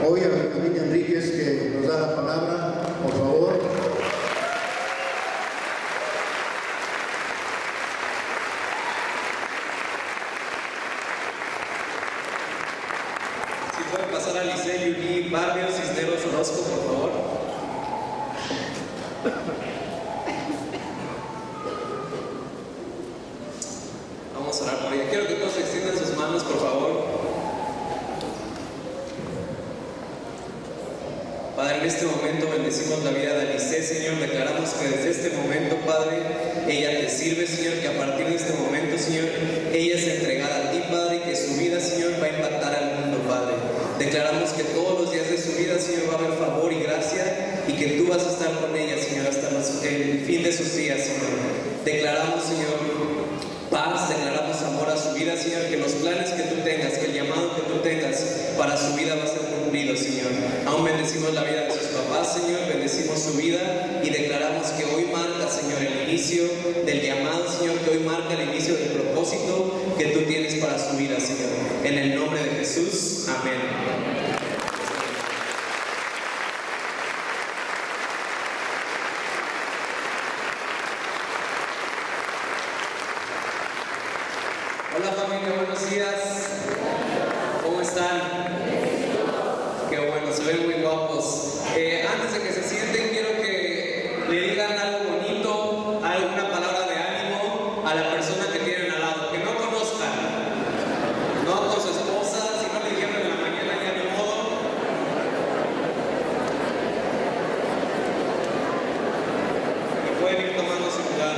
Hoy a Benjamín Enríquez, que nos da la palabra, por favor. Si puede pasar a Licey, Yuri, Barrio, Cisneros, Orozco, por favor. Vamos a orar por ella. Quiero que todos extiendan sus manos, por favor. Padre, en este momento bendecimos la vida de Alice, Señor. Declaramos que desde este momento, Padre, ella te sirve, Señor, que a partir de este momento, Señor, ella es entregada a ti, Padre, y que su vida, Señor, va a impactar al mundo, Padre. Declaramos que todos los días de su vida, Señor, va a haber favor y gracia, y que tú vas a estar con ella, Señor, hasta el fin de sus días, Señor. Declaramos, Señor, paz, declaramos amor a su vida, Señor, que los planes que tú tengas, que el llamado que tú tengas para su vida va a ser cumplido, Señor. Aún bendecimos la vida de sus papás, Señor, bendecimos su vida y declaramos que hoy marca, Señor, el inicio del llamado, Señor, que hoy marca el inicio del propósito que tú tienes para su vida, Señor. En el nombre de Jesús, amén. Hola familia, buenos días. ¿Cómo están? Qué bueno, se ven muy guapos. Antes de que se sienten, quiero que le digan algo bonito, alguna palabra de ánimo a la persona que tienen al lado, que no conozcan, no con su esposa, si no le dijeron en la mañana ya ni modo. Y pueden ir tomando su lugar.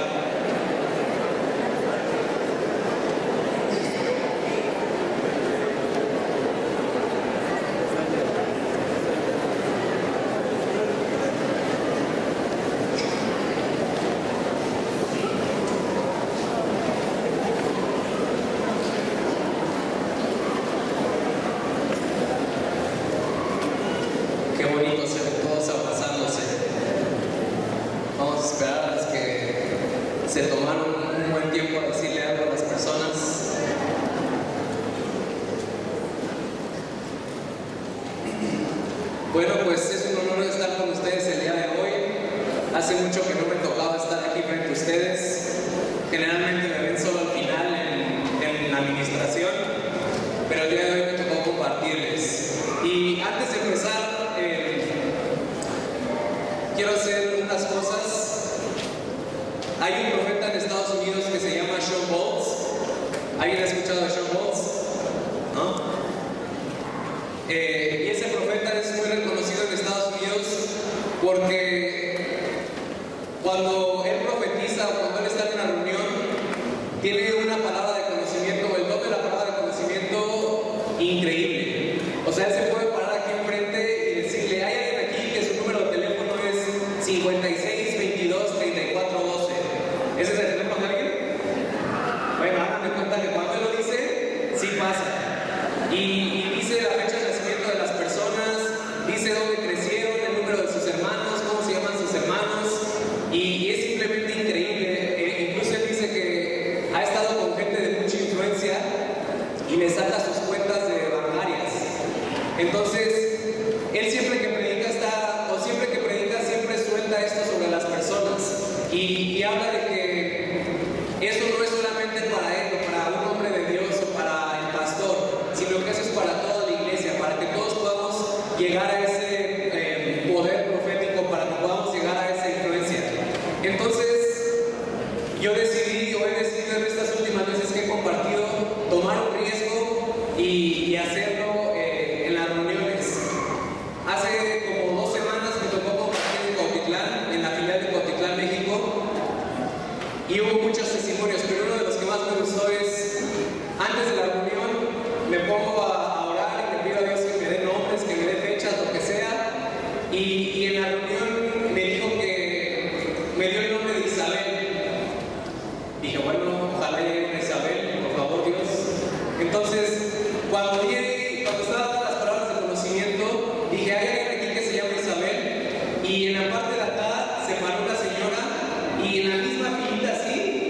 Qué bonito se ven todos abrazándose. Vamos a esperar a los que se tomaron un buen tiempo a decirle algo a las personas. Bueno, pues es un honor estar con ustedes el día de hoy. Hace mucho que no me tocaba estar aquí frente a ustedes. Generalmente me ven solo al final en la administración, pero el día de hoy me tocó compartirles. Y antes de empezar, quiero hacer unas cosas. Hay un profeta en Estados Unidos que se llama Shawn Bolz. ¿Alguien ha escuchado de Shawn Bolz? ¿No? Y ese profeta es muy reconocido en Estados Unidos porque cuando él profetiza o cuando él está en una reunión, tiene una palabra de conocimiento, o el doble de la palabra de conocimiento increíble. O sea, él se puede parar aquí enfrente y decirle: hay alguien aquí que su número de teléfono es 56 22 34 12. ¿Ese es el teléfono de alguien? Bueno, háganme cuenta que cuando él lo dice, sí pasa. Y dice la fecha de nacimiento de las personas, dice dónde crecieron, el número de sus hermanos, cómo se llaman sus hermanos, y es simplemente increíble. Incluso él dice que ha estado con gente de mucha influencia y le saca sus cuentas de bancarias. Entonces, él siempre que predica siempre suelta esto sobre las personas y habla de que eso no es solamente para él o para un hombre de Dios o para el pastor, sino que eso es para toda la iglesia, para que todos podamos llegar a ese poder profético, para que podamos llegar a esa influencia. Entonces, yo he decidido en estas últimas veces que he compartido tomar un riesgo y hacerlo en las reuniones. Hace como 2 semanas me tocó compartir en Cuautitlán, en la filial de Cuautitlán, México, y hubo muchos testimonios, pero uno de los que más me gustó es: antes de la reunión me pongo a orar y le pido a Dios que me dé nombres, que me dé fechas, lo que sea, y en la reunión me dijo que me dio el nombre de Isabel. Dije, bueno, ojalá llegue una Isabel, por favor, Dios. Entonces, cuando estaba dando las palabras de conocimiento, dije: hay alguien aquí que se llama Isabel, y en la parte de atrás se paró una señora, y en la misma filita así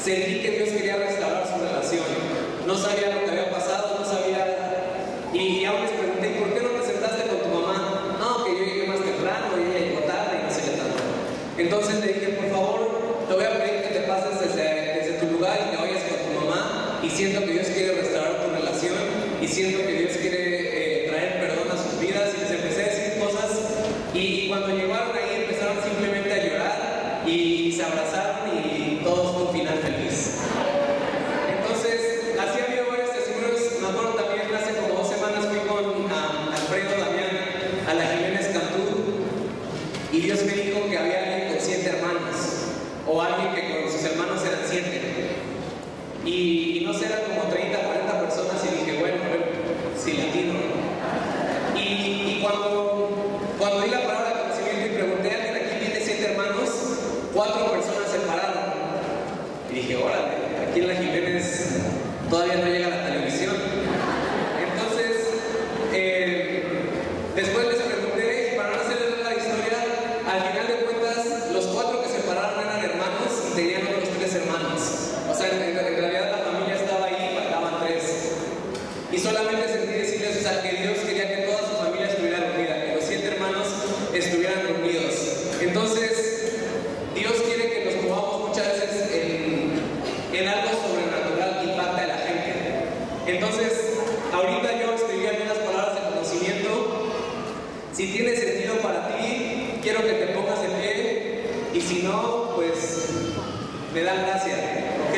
sentí que Dios quería restaurar su relación. No sabía lo que había pasado, no sabía. Y aún les pregunté, ¿por qué no te sentaste con tu mamá? No, que yo llegué más temprano y ella llegó tarde y no sé qué tanto. Entonces le dije, por favor, te voy a pedir que te pases desde tu lugar y te vayas con tu mamá. Y siento que Dios quiere restaurar tu relación. Y siento que Dios quiere traer perdón a sus vidas. Y les empecé a decir cosas. Y cuando llegaron ahí empezaron simplemente a llorar. Y se abrazaron y todos fue un final feliz. Entonces, así ha habido varios testimonios. Me acuerdo también hace como 2 semanas fui con Alfredo Damián a la Jiménez Cantú. Y Dios me dijo que había alguien con 7 hermanos. O alguien que con sus hermanos eran 7. Y no sé, eran como 30, 40 personas. Y dije, bueno, a ver si latino. Y cuando di la palabra de conocimiento y pregunté a alguien, aquí tiene 7 hermanos, 4 personas se pararon. Y dije, órale, aquí en la Jiménez todavía no llega la televisión. Entonces, después les pregunté, y para no hacerles la historia, al final de cuentas, los 4 que se pararon eran hermanos y tenían otros 3 hermanos. O sea, en realidad la familia estaba ahí y faltaban 3. Y solamente sentí decirles, o sea, que Dios quería que toda su familia estuviera reunida, que los 7 hermanos estuvieran reunidos. Entonces, Dios quiere que nos movamos muchas veces en algo sobrenatural que impacta a la gente. Entonces, ahorita yo escribí algunas palabras de conocimiento. Si tiene sentido para ti, quiero que te pongas de pie. Y si no, pues me dan gracia, ¿ok?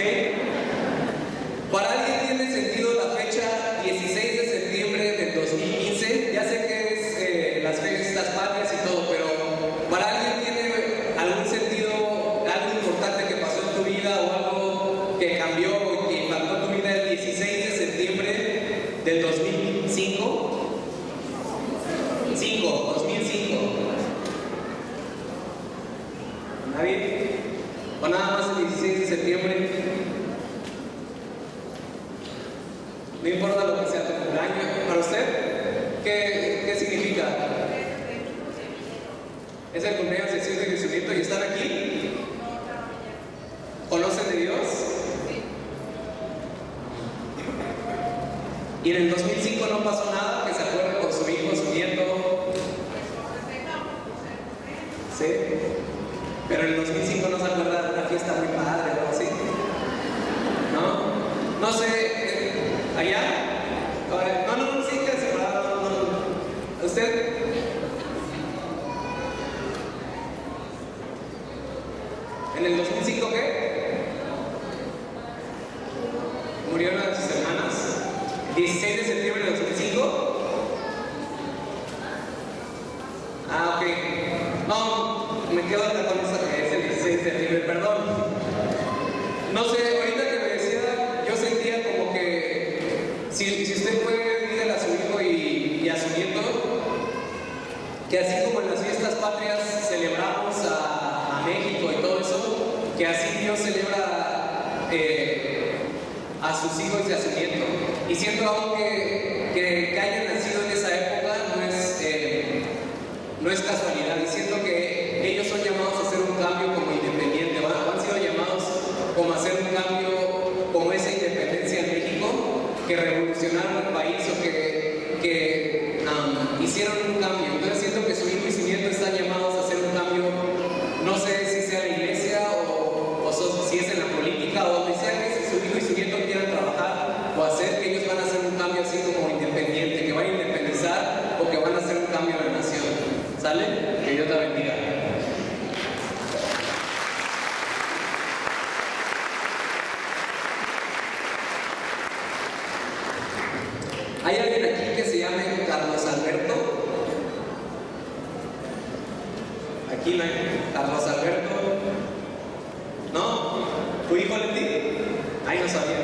Para alguien tiene sentido la fecha 16 de septiembre del 2015. Ya sé que es las fiestas patrias y todo, pero para alguien tiene algún sentido, algo importante que pasó en tu vida o algo que cambió y que impactó tu vida el 16 de septiembre del 2005. 2005. ¿Nadie? ¿O nada más el 16 de septiembre? No importa lo que sea tu cumpleaños. ¿Para usted? ¿Qué significa? ¿Es el cumpleaños de Jesús de Jesucristo y están aquí? ¿Conocen de Dios? Y en el 2005 no pasó nada, que se acuerde con su hijo, su nieto. ¿Sí? Pero en el 2005 no se acuerda de una fiesta muy padre o algo así. ¿No? No sé, ¿allá? No, sí, que se va. No. ¿Usted? ¿En el 2005 qué? Murió una de sus hermanas. 16 de septiembre del 2005. Ah, ok. No, me quedo hasta con esa que es el 16 de septiembre, perdón. No sé, ahorita que me decía, yo sentía como que si usted puede dígale a su hijo y a su nieto que así como en las fiestas patrias celebramos a México y todo eso, que así Dios celebra a sus hijos y a su nieto. Y siento algo que hayan nacido en esa época no es casualidad. Y siento que ellos son llamados a hacer un cambio como independiente, han sido llamados como a hacer un cambio como esa independencia en México, que revolucionaron el país o que hicieron un cambio. Entonces siento que su hijo y su nieto están llamados a hacer un cambio, no sé si sea en la iglesia o si es en la política o donde sea que su hijo y su nieto quieran trabajar o hacer, que ellos van a hacer un cambio así como independiente, que van a independizar o que van a hacer un cambio en la nación. ¿Sale? Que Dios te bendiga. ¿Hay alguien aquí que se llame Carlos Alberto? Aquí no hay. Carlos Alberto. ¿No? ¿Tu hijo Leti? Ahí no sabía.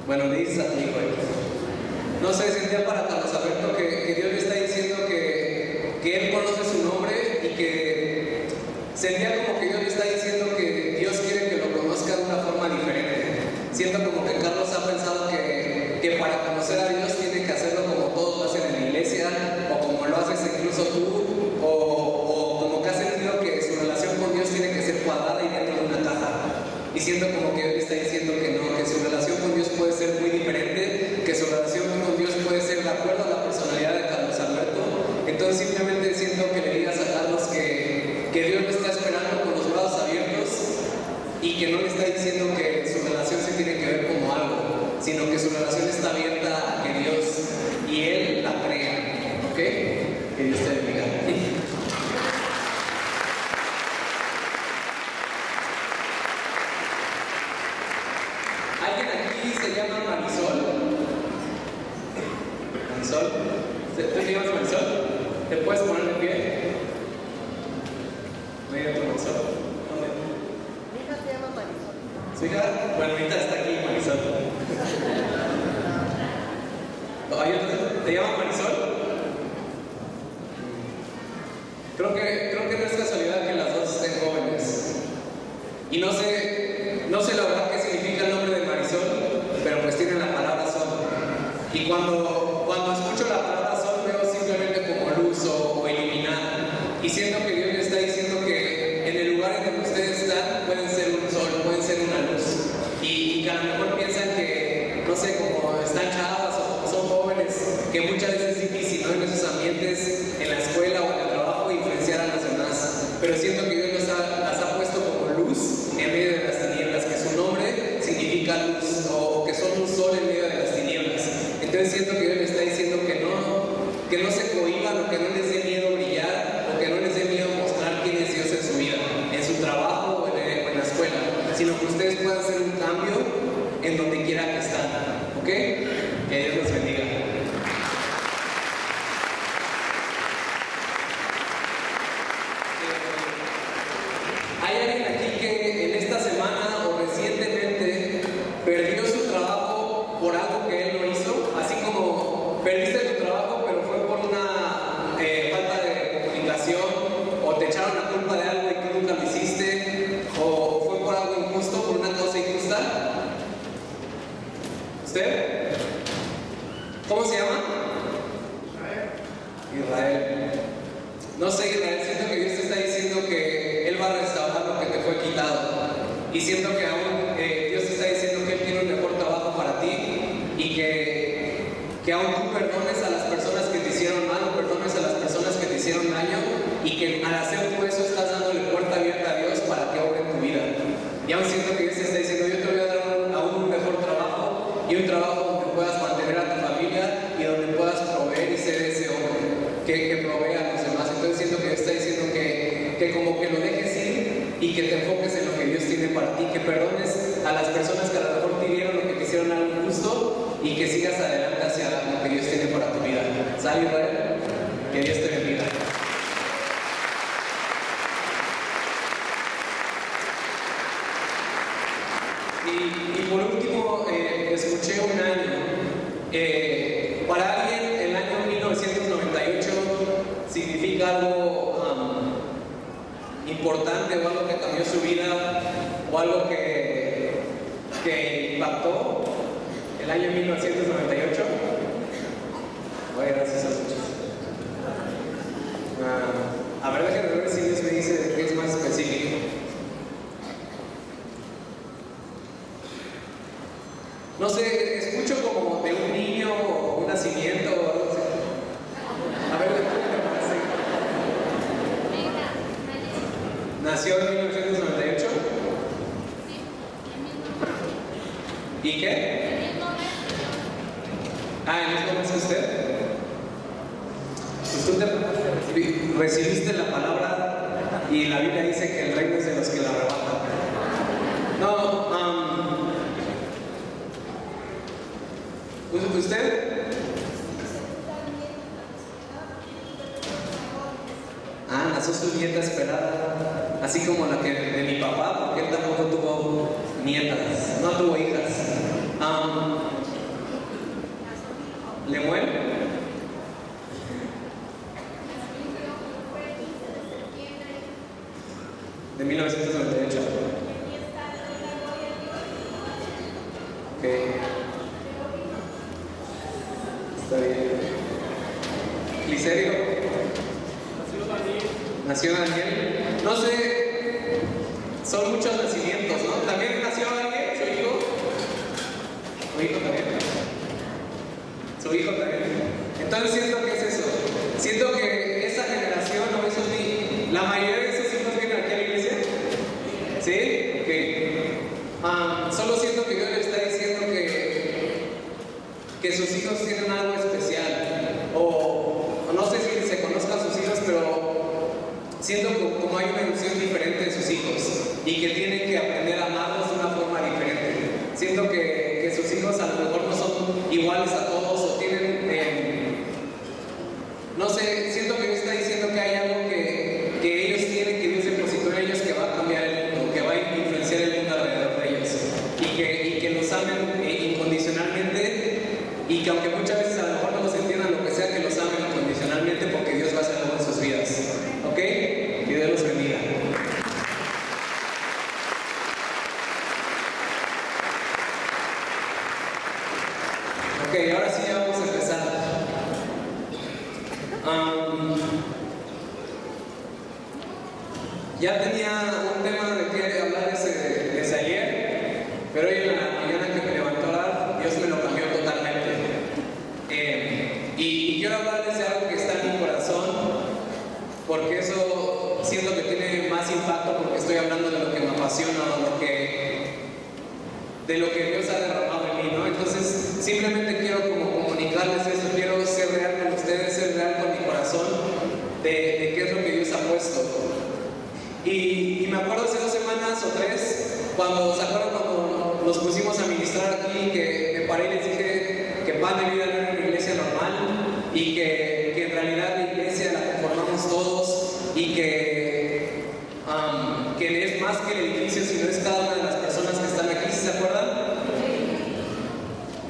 Bueno, le dices a tu hijo ahí. No sé, sentía para Carlos Alberto que Dios le está diciendo que él conoce su nombre y que sentía como que Dios le está diciendo que Dios quiere que lo conozca de una forma diferente. Siento como que Carlos ha pensado que para conocer a Dios tiene que hacerlo como todos lo hacen en la iglesia o como lo haces en y que no le está diciendo que su relación se tiene que ver como algo, sino que su relación está abierta a que Dios y Él la crean. ¿Ok? Que Dios te bendiga. ¿Alguien aquí se llama Marisol? ¿Marisol? ¿Tú te llamas Marisol? ¿Te puedes poner de pie? ¿No hay otro Marisol? ¿Dónde? Mi hija se llama Marisol. ¿Su hija? Bueno, ahorita está aquí Marisol. ¿Hay otro? ¿Te llaman Marisol? Creo que no es casualidad que las dos estén jóvenes. Y no sé la verdad qué significa el nombre de Marisol, pero pues tienen la palabra sol. Y cuando escucho la palabra sol veo simplemente como luz o iluminada. Y siento que Dios le está diciendo que en el lugar en donde ustedes están pueden ser un sol, pueden ser una luz. Y que a lo mejor piensan que, no sé, como están chavas o son jóvenes, que muchas veces es difícil, ¿no? En esos ambientes, en la escuela o en el trabajo, influenciar a los demás. Pero siento que Dios las ha puesto como luz en medio de las tinieblas, que su nombre significa luz, o que son un sol en medio de las tinieblas. Entonces siento que Dios le está diciendo que no se cohíban, o que no les dé miedo brillar, o que no les dé miedo mostrar quién es Dios en su vida, en su trabajo o en la escuela, sino que ustedes puedan hacer un cambio en donde quiera que están. ¿Ok? Que Dios los bendiga. ¿Hay alguien aquí que en esta semana o recientemente perdió su trabajo por algo que él no hizo? Así como perdiste tu trabajo, pero fue por una falta de comunicación, o te echaron la culpa de algo y tú nunca lo hiciste, o fue por algo injusto, por una causa injusta. ¿Usted? ¿Cómo se llama? Israel. No sé, Israel, siento que Dios te está diciendo que Él va a restaurar lo que te fue quitado. Y siento que aún Dios te está diciendo que Él tiene un mejor trabajo para ti, y que aún tú perdones a las personas que te hicieron mal, o perdones a las personas que te hicieron daño, y que al hacer tú eso estás dándole puerta abierta a Dios para que obre en tu vida. Y aún siento que Dios te está diciendo: yo te voy a dar aún un mejor trabajo, y un trabajo donde puedas mantener a tu familia y donde puedas proveer y ser ese hombre que provee a los demás. Entonces siento que Dios está diciendo que como que lo dejes ir y que te enfoques en lo que Dios tiene para ti, que perdones a las personas que a lo mejor te dieron lo que te hicieron algo injusto, y que sigas adelante hacia lo que Dios tiene para tu vida. ¿Sale, Israel? Que Dios te bendiga. Y por último, escuché un año. Para alguien, el año 1998 significa algo importante, o algo que cambió su vida, o algo que impactó. El año 1998. Oye, gracias a muchos. A ver, déjenme ver si Dios me dice de qué es más específico. No sé, escucho como de un niño o un nacimiento o algo así. A ver, ¿qué me parece? ¿Nació en 1998? ¿Y qué? ¿El mismo mes que usted? Pues tú recibiste la palabra, y la Biblia dice que el reino es de los que la arrebatan. No, ¿usted? Nació su nieta esperada, así como la que de mi papá, porque él tampoco tuvo nietas, no tuvo hijas. ¿Lemuel? De 1998. Ok. Está bien. ¿Licerio? Nació Daniel. No sé, son muchos nacimientos, ¿no? ¿También nació Daniel, su hijo? ¿Su hijo también? ¿Su hijo también? Entonces siento que es eso. Siento que esa generación, o esos niños, la mayoría de esos hijos vienen aquí a la iglesia. ¿Sí? Ok. y que tienen que aprender a amarlos de una forma diferente. Siento que sus hijos a lo mejor no son iguales a todos o tienen, no sé, siento que me está diciendo que hay algo que ellos tienen, que Dios depositó en ellos, que va a cambiar el mundo, que va a influenciar el mundo alrededor de ellos y que los amen incondicionalmente, y que aunque muchas veces a lo mejor no los entiendan, lo que sea, que los amen incondicionalmente, porque Dios va a hacer algo en sus vidas. ¿Ok? Que Dios los bendiga. Ok, ahora sí ya vamos a empezar. Ya tenía un tema de qué hablar desde ayer, pero hoy en la mañana que me levanté a orar, Dios me lo cambió totalmente. Y quiero hablarles de algo que está en mi corazón, porque eso siento que tiene más impacto, porque estoy hablando de lo que me apasiona, de lo que Dios ha derramado en mí, ¿no? Entonces, simplemente quiero como comunicarles eso, quiero ser real con ustedes, ser real con mi corazón, de qué es lo que Dios ha puesto. Y me acuerdo hace 2 semanas o 3, cuando nos pusimos a ministrar aquí, que me paré y les dije que Pan de Vida no era una iglesia normal, y que en realidad la iglesia la conformamos todos, y que es más que el edificio, sino es cada una de las personas que están aquí, ¿sí se acuerdan?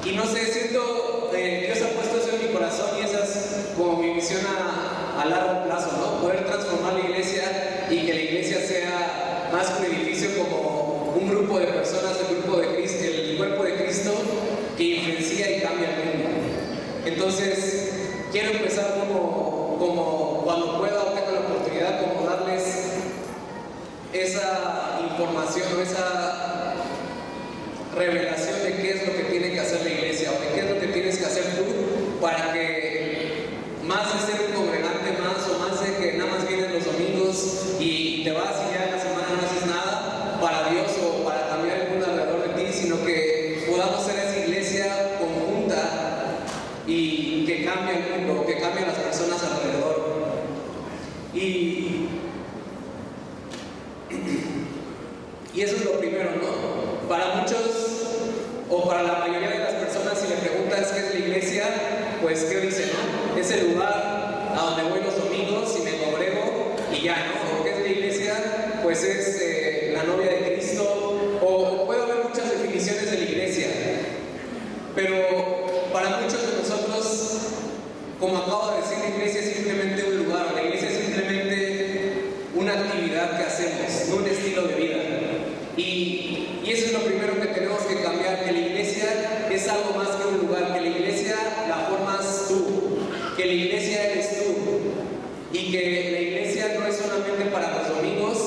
Y no sé, siento, Dios ha puesto eso en mi corazón, y esa es como mi misión a largo plazo, ¿no? Poder transformar la iglesia, y que la iglesia sea más que un edificio, como un grupo de personas, el cuerpo de Cristo, que influencia y cambia el mundo. Entonces, quiero empezar como cuando pueda o tenga la oportunidad, como darles esa información o esa revelación de qué es lo que tiene que hacer la iglesia, o de qué es lo que tienes que hacer tú, para que más de ser un congregante más, o más de que nada más vienes los domingos y te vas y ya en la semana no haces nada para Dios o para cambiar el mundo alrededor de ti, sino que podamos ser esa iglesia conjunta y que cambie el mundo, que cambie a las personas alrededor. Y eso es lo primero, ¿no? Para muchos, o para la mayoría de las personas, si le preguntas qué es la iglesia, pues ¿qué dicen, no? Es el lugar a donde voy los domingos y me congrego y ya, ¿no? O ¿qué es la iglesia? Pues es la novia de Cristo, o puede haber muchas definiciones de la iglesia, pero para muchos de nosotros, como acabo de decir, la iglesia es simplemente un lugar, la iglesia es simplemente una actividad que hacemos, no un estilo de vida. Y eso es lo primero que tenemos que cambiar, que la iglesia es algo más que un lugar, que la iglesia la formas tú, que la iglesia eres tú, y que la iglesia no es solamente para los domingos,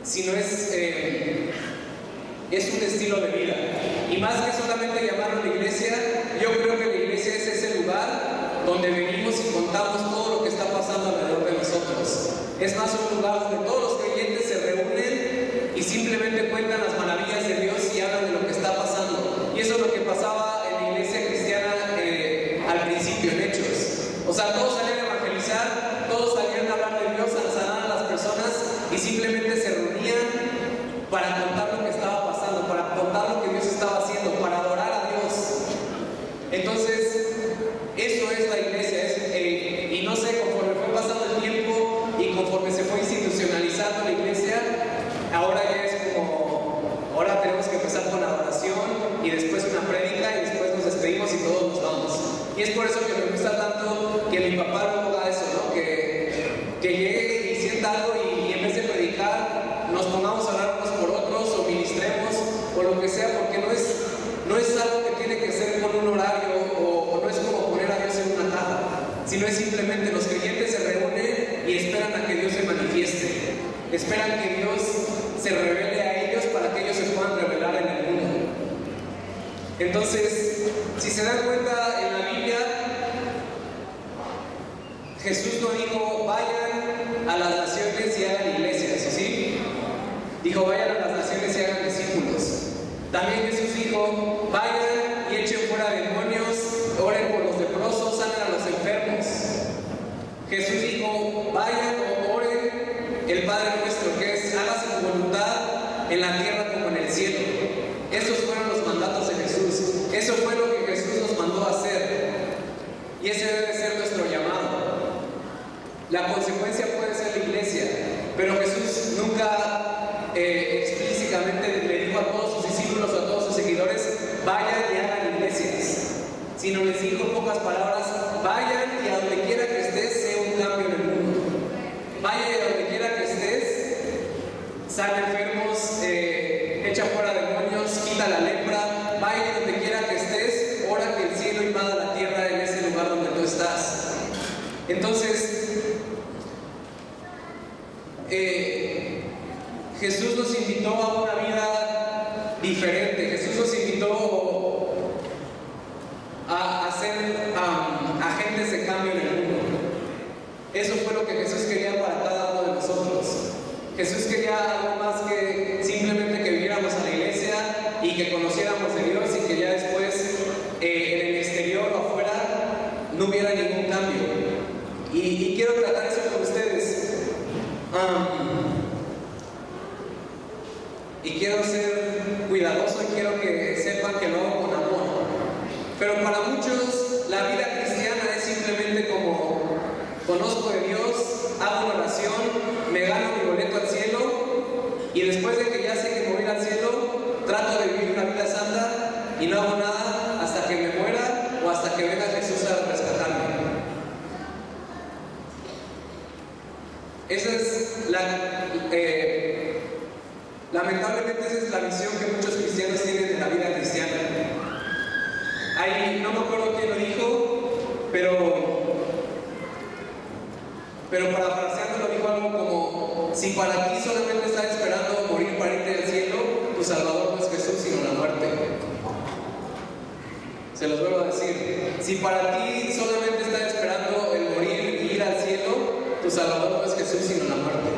sino es un estilo de vida. Y más que solamente llamarlo la iglesia, yo creo que la iglesia es ese lugar donde venimos y contamos todo lo que está pasando alrededor de nosotros. Es más un lugar donde todos los creyentes se reúnen y simplemente cuentan las maravillas de Dios y hablan de lo que está pasando. Y eso es lo que pasaba en la iglesia cristiana al principio, en Hechos. O sea, todos salían a evangelizar, todos salían a hablar de Dios, a sanar a las personas, y simplemente se reunían para contar lo que estaba pasando, para contar lo que Dios estaba haciendo, para adorar a Dios. Entonces, eso es la iglesia, y no sé, conforme fue pasando el tiempo y conforme se fue institucionalizando la iglesia, ahora ya es ahora tenemos que empezar con adoración y después una prédica y después nos despedimos y todos nos vamos. Y es por eso que me gusta tanto que mi papá luego haga eso, ¿no? Que llegue y sienta algo y en vez de predicar nos pongamos a hablar unos por otros o ministremos o lo que sea, porque no es algo que tiene que ser con un horario o no es como poner a Dios en una caja, sino es simplemente los creyentes se reúnen y esperan a que Dios se manifieste, esperan que Dios se revele a ellos para que ellos se puedan revelar en el mundo. Entonces, si se dan cuenta en la Biblia, Jesús no dijo vayan a las naciones y hagan iglesias, ¿sí? Dijo vayan a las naciones y hagan discípulos. También Jesús dijo vayan y echen fuera demonios, oren por los leprosos, sanen a los enfermos. Jesús dijo vayan o oren el Padre nuestro, que es haga su voluntad Y ese debe ser nuestro llamado. La consecuencia puede ser la iglesia, pero Jesús nunca explícitamente le dijo a todos sus discípulos o a todos sus seguidores: vayan y hagan iglesias, sino les dijo en pocas palabras: vayan y a donde quiera que estés, sea un cambio en el mundo. Vaya y a donde quiera que estés, sana enfermos, echa fuera demonios, quita la lepra. Vaya y donde quiera que estés, ora que el cielo invada la tierra en ese lugar donde tú estás. Entonces, Jesús nos invitó a una vida diferente. Jesús nos invitó a ser agentes de cambio en el mundo. Eso fue lo que Jesús quería para cada uno de nosotros. Jesús quería algo más que simplemente que viviéramos a la iglesia y que conociéramos de Dios, y que ya después en el exterior o afuera no hubiera ningún cambio. Y quiero tratar eso con ustedes. Y quiero ser cuidadoso y quiero que sepan que lo hago con amor. Pero para muchos la vida cristiana es simplemente como: conozco de Dios, hago una oración, me gano mi boleto al cielo, y después de que ya sé que voy a ir al cielo, trato de vivir una vida santa y no hago nada hasta que me muera o hasta que venga Jesús a rescatarme. Esa es lamentablemente esa es la visión que muchos cristianos tienen de la vida cristiana. Ahí no me acuerdo quién lo dijo, pero parafraseando lo dijo algo como: si para ti solamente estás esperando morir para irte al cielo, tu Salvador no es Jesús sino la muerte. Se los vuelvo a decir: si para ti solamente estás esperando el morir y ir al cielo, tu Salvador no es Jesús sino la muerte.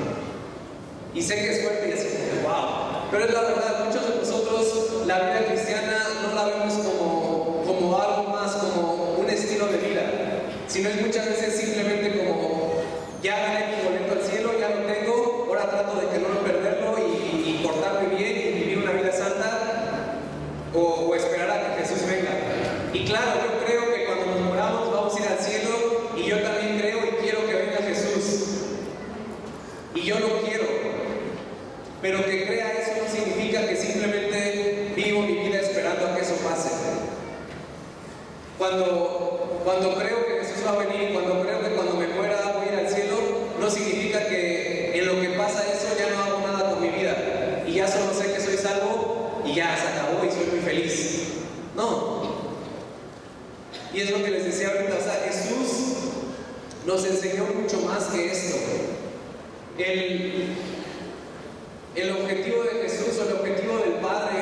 Y sé que es fuerte y así como wow, pero es la verdad. Muchos de nosotros la vida cristiana no la vemos como algo más, como un estilo de vida, sino es muchas veces simplemente como: ya gané mi boleto al cielo, ya lo tengo, ahora trato de que no perderlo y portarme bien y vivir una vida santa, o esperar a que Jesús venga. Y claro, yo creo que cuando nos moramos vamos a ir al cielo, y yo también creo y quiero que venga Jesús, y yo lo quiero, pero que crea eso no significa que simplemente vivo mi vida esperando a que eso pase. Cuando creo que Jesús va a venir, cuando creo que cuando me muera voy a ir al cielo, no significa que en lo que pasa eso ya no hago nada con mi vida y ya solo sé que soy salvo y ya se acabó y soy muy feliz. No. Y es lo que les decía ahorita, o sea, Jesús nos enseñó mucho más que esto. El objetivo de Jesús, o el objetivo del Padre,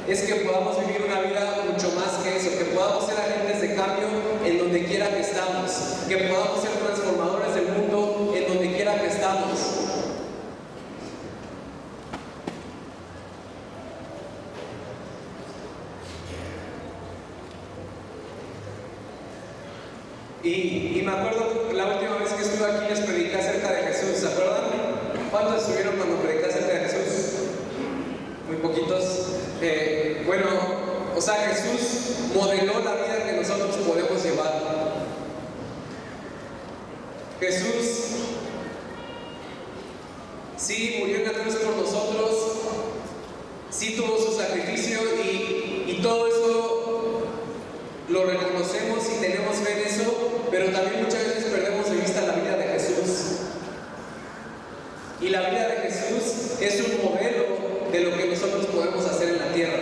es que podamos vivir una vida mucho más que eso, que podamos ser agentes de cambio en donde quiera que estamos, que podamos ser transformadores del mundo en donde quiera que estamos. Y me acuerdo la última vez que estuve aquí les prediqué acerca de Jesús, ¿se acuerdan? ¿Cuántos estuvieron cuando prediqué acerca de Jesús? Muy poquitos. Bueno, o sea, Jesús modeló la vida que nosotros podemos llevar. Jesús sí murió en la cruz por nosotros, sí tuvo su sacrificio, y todo eso lo reconocemos y tenemos fe en eso, pero también muchas veces perdemos de vista la vida de Jesús. Y la vida de Jesús es un modelo de lo que nosotros podemos hacer en la tierra.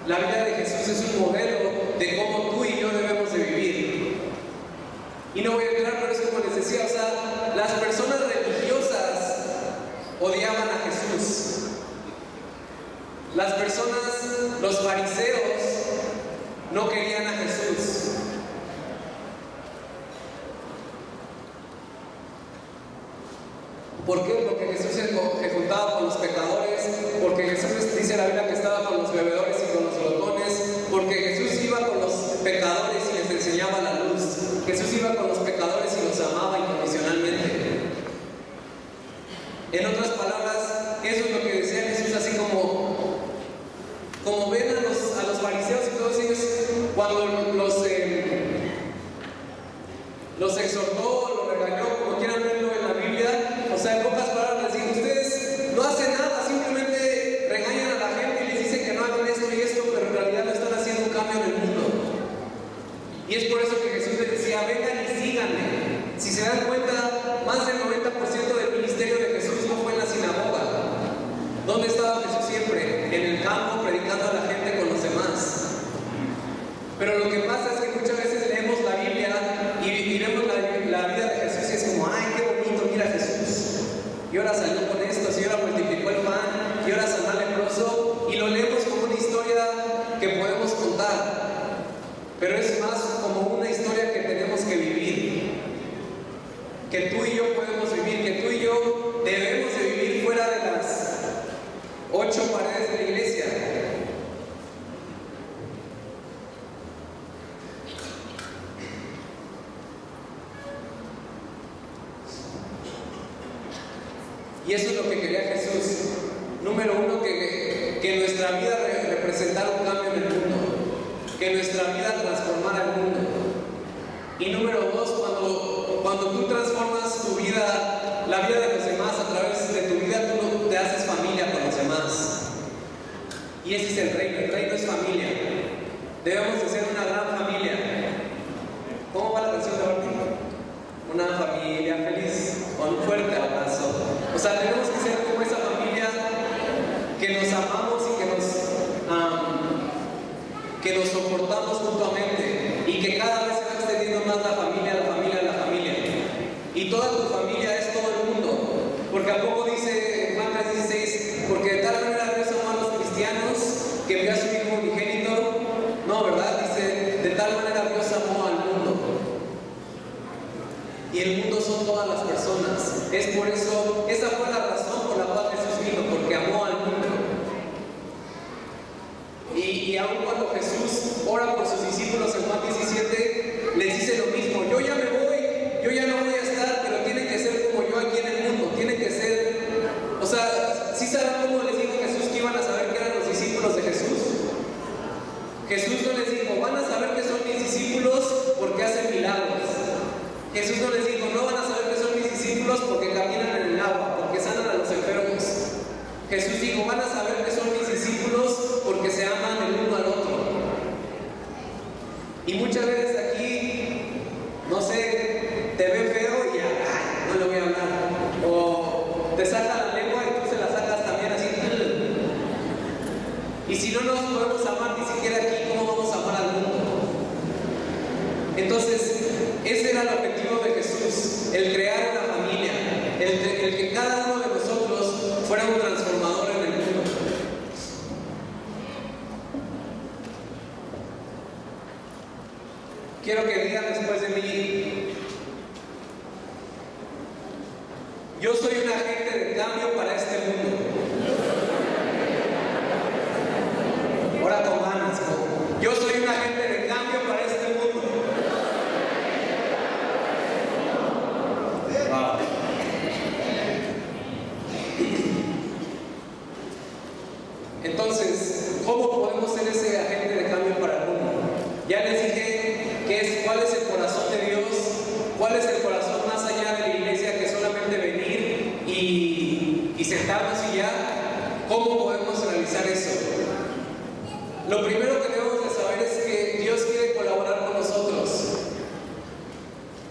La vida de Jesús es un modelo de cómo tú y yo debemos de vivir. Y no voy a entrar, pero es como les decía, o sea, las personas religiosas odiaban a Jesús. Las personas, los fariseos, no querían a Jesús. ¿Por qué? Porque Jesús se juntaba con los pecadores, porque Jesús dice la Biblia que estaba con los bebedores y con los glotones, porque Jesús iba con los pecadores y les enseñaba la luz. Jesús iba con los pecadores y los amaba incondicionalmente. En otras palabras, eso es lo que decía Jesús, así como ven a los fariseos y todos ellos, cuando los exhortó, los regañó, como quieran verlo en la Biblia. O sea, en pocas palabras les dijo: ustedes no hacen nada, simplemente regañan a la gente y les dicen que no hagan esto y esto, pero en realidad no están haciendo un cambio en el mundo. Y es por eso que Jesús les decía: vengan y síganme. Si se dan cuenta, más del 90% del ministerio de Jesús no fue en la sinagoga. ¿Dónde estaba Jesús siempre? En el campo, predicando a la gente con los demás. Pero lo que pasa es que muchas veces leemos la Biblia y vemos la vida de Jesús y es como: ay, qué bonito, mira Jesús. Y ahora salió con esto, y ahora multiplicó el pan, y ahora sanó al leproso, y lo leemos como una historia que podemos contar. Pero es más como una historia que tenemos que vivir, que tú y yo podemos vivir, que tú y yo debemos de vivir fuera de las 8 paredes de la iglesia. Y eso es lo que quería Jesús. Número uno, que nuestra vida representara un cambio en el mundo, que nuestra vida transformara el mundo. Y número dos, cuando tú transformas tu vida, la vida de los demás a través de tu vida, tú te haces familia con los demás. Y ese es el reino es familia. Debemos de ser una gran familia. ¿Cómo va la canción de Martín? Una familia feliz, con un fuerte abrazo. O sea, tenemos que ser como esa familia que nos amamos y que nos soportamos mutuamente, y que cada vez se va extendiendo más la familia. Y toda tu familia es todo el mundo. Porque a poco dice en Juan 3:16, porque de tal manera Dios amó a los cristianos que envió a su Hijo unigénito. No, ¿verdad? Dice: de tal manera Dios amó al mundo. Y el mundo son todas las personas. Es por eso, esa fue la razón por la cual Jesús vino, porque amó al mundo. Y aun cuando Jesús ora por sus discípulos en Juan 17, les dice lo mismo: yo ya me voy, yo ya no voy a estar, pero tienen que ser como yo aquí en el mundo, tienen que ser, o sea, ¿sí saben cómo les dijo Jesús que iban a saber que eran los discípulos de Jesús? Jesús no les dijo: van a saber que son mis discípulos porque hacen milagros. Jesús no les dijo: no van a saber que son mis discípulos porque caminan en el agua, porque sanan a los enfermos. Jesús dijo: van a saber que son mis discípulos porque se aman el uno al otro. Y muchas veces aquí, no sé, te ven feo y ya, ay, no le voy a hablar. O te saca la lengua y tú se la sacas también así. Y si no nos podemos amar ni siquiera aquí, ¿cómo vamos a amar al mundo? Entonces, ese era el objetivo de Jesús, el crear una familia, el que cada uno de nosotros fuera un transformador en el mundo. Quiero que digan después de mí: yo soy un agente de cambio para este mundo. Ahora con ganas, ¿no? Yo soy un agente de cambio para este mundo. Wow. Entonces, ¿cómo podemos ser ese agente de cambio para el mundo? Ya les dije cuál es el corazón de Dios, cuál es el corazón más allá de la iglesia que solamente venir y sentarnos y ya. ¿Cómo podemos realizar eso? Lo primero que debemos de saber es que Dios quiere colaborar con nosotros.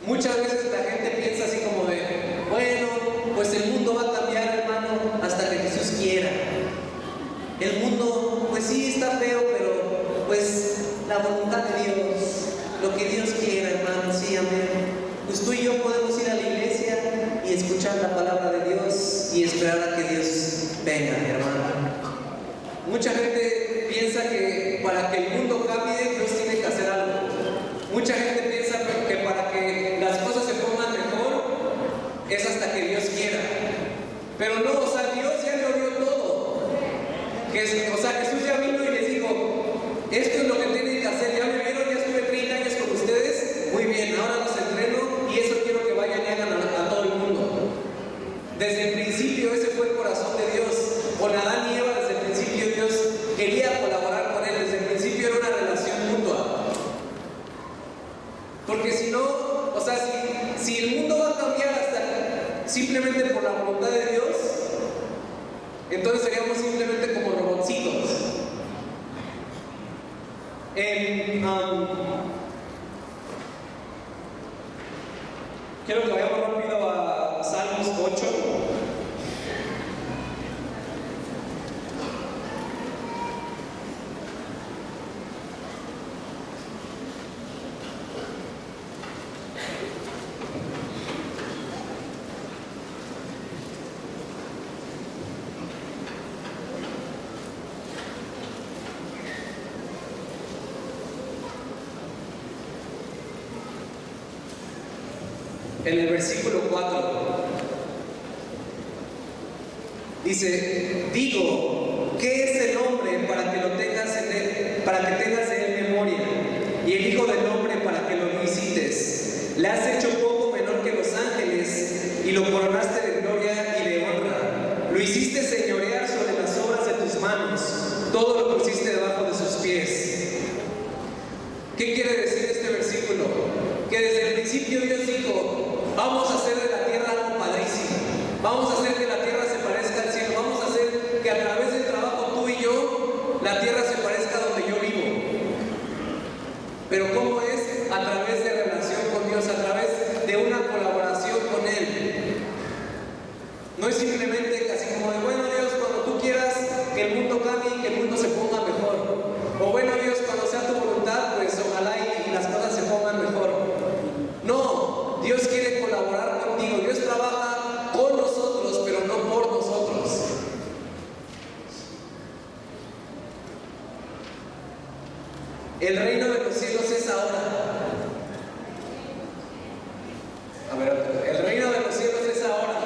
Muchas veces la gente piensa así como de: bueno, pues el mundo va a cambiar, hermano, hasta que Jesús quiera. El mundo, pues sí, está feo, pero pues la voluntad de Dios, lo que Dios quiera, hermano, sí, amén. Pues tú y yo podemos ir a la iglesia y escuchar la palabra de Dios y esperar a que Dios venga, hermano. Mucha gente piensa que para que el mundo cambie, Dios tiene que hacer algo. Mucha gente piensa que para que las cosas se pongan mejor, es hasta que Dios quiera. Pero no, o sea, Dios ya lo dio todo. O sea, Jesús ya vino y les dijo: esto es lo que tienen que hacer. Ya me vieron, ya estuve 30 años con ustedes. Muy bien, ahora los entreno y eso quiero que vayan y hagan a todo el mundo. Desde el principio ese fue el corazón de Dios. Con Adán y Eva, desde el principio Dios quería colaborar con él. Desde el principio era una relación mutua. Porque Porque si no, o sea, si el mundo va a cambiar hasta simplemente por la voluntad de Dios, entonces seríamos simplemente como robotcitos. Quiero que vayamos rápido a Salmos 8. En el versículo 4 dice: digo, ¿qué es el hombre para que lo tengas para que tengas de él memoria? Y el hijo del hombre para que lo visites. Le has hecho poco menor que los ángeles y lo coronaste de gloria y de honra. Lo hiciste señorear sobre las obras de tus manos. Todo lo pusiste debajo de sus pies. ¿Qué quiere decir este versículo? Que desde el principio Dios dijo: vamos a hacer de la tierra algo padrísimo. Vamos a hacer que la tierra se parezca al cielo. Vamos a hacer que a través del trabajo tú y yo, la tierra se parezca a donde yo vivo. Pero ¿cómo es? A través de relación con Dios, a través de una colaboración con Él. No es simplemente así como de: bueno, Dios, cuando tú quieras que el mundo cambie y que el mundo se ponga mejor. O bueno, Dios, cuando sea tu voluntad, pues ojalá y las cosas se pongan mejor. No, Dios quiere colaborar contigo. Dios trabaja con nosotros, pero no por nosotros. El reino de los cielos es ahora. A ver, el reino de los cielos es ahora.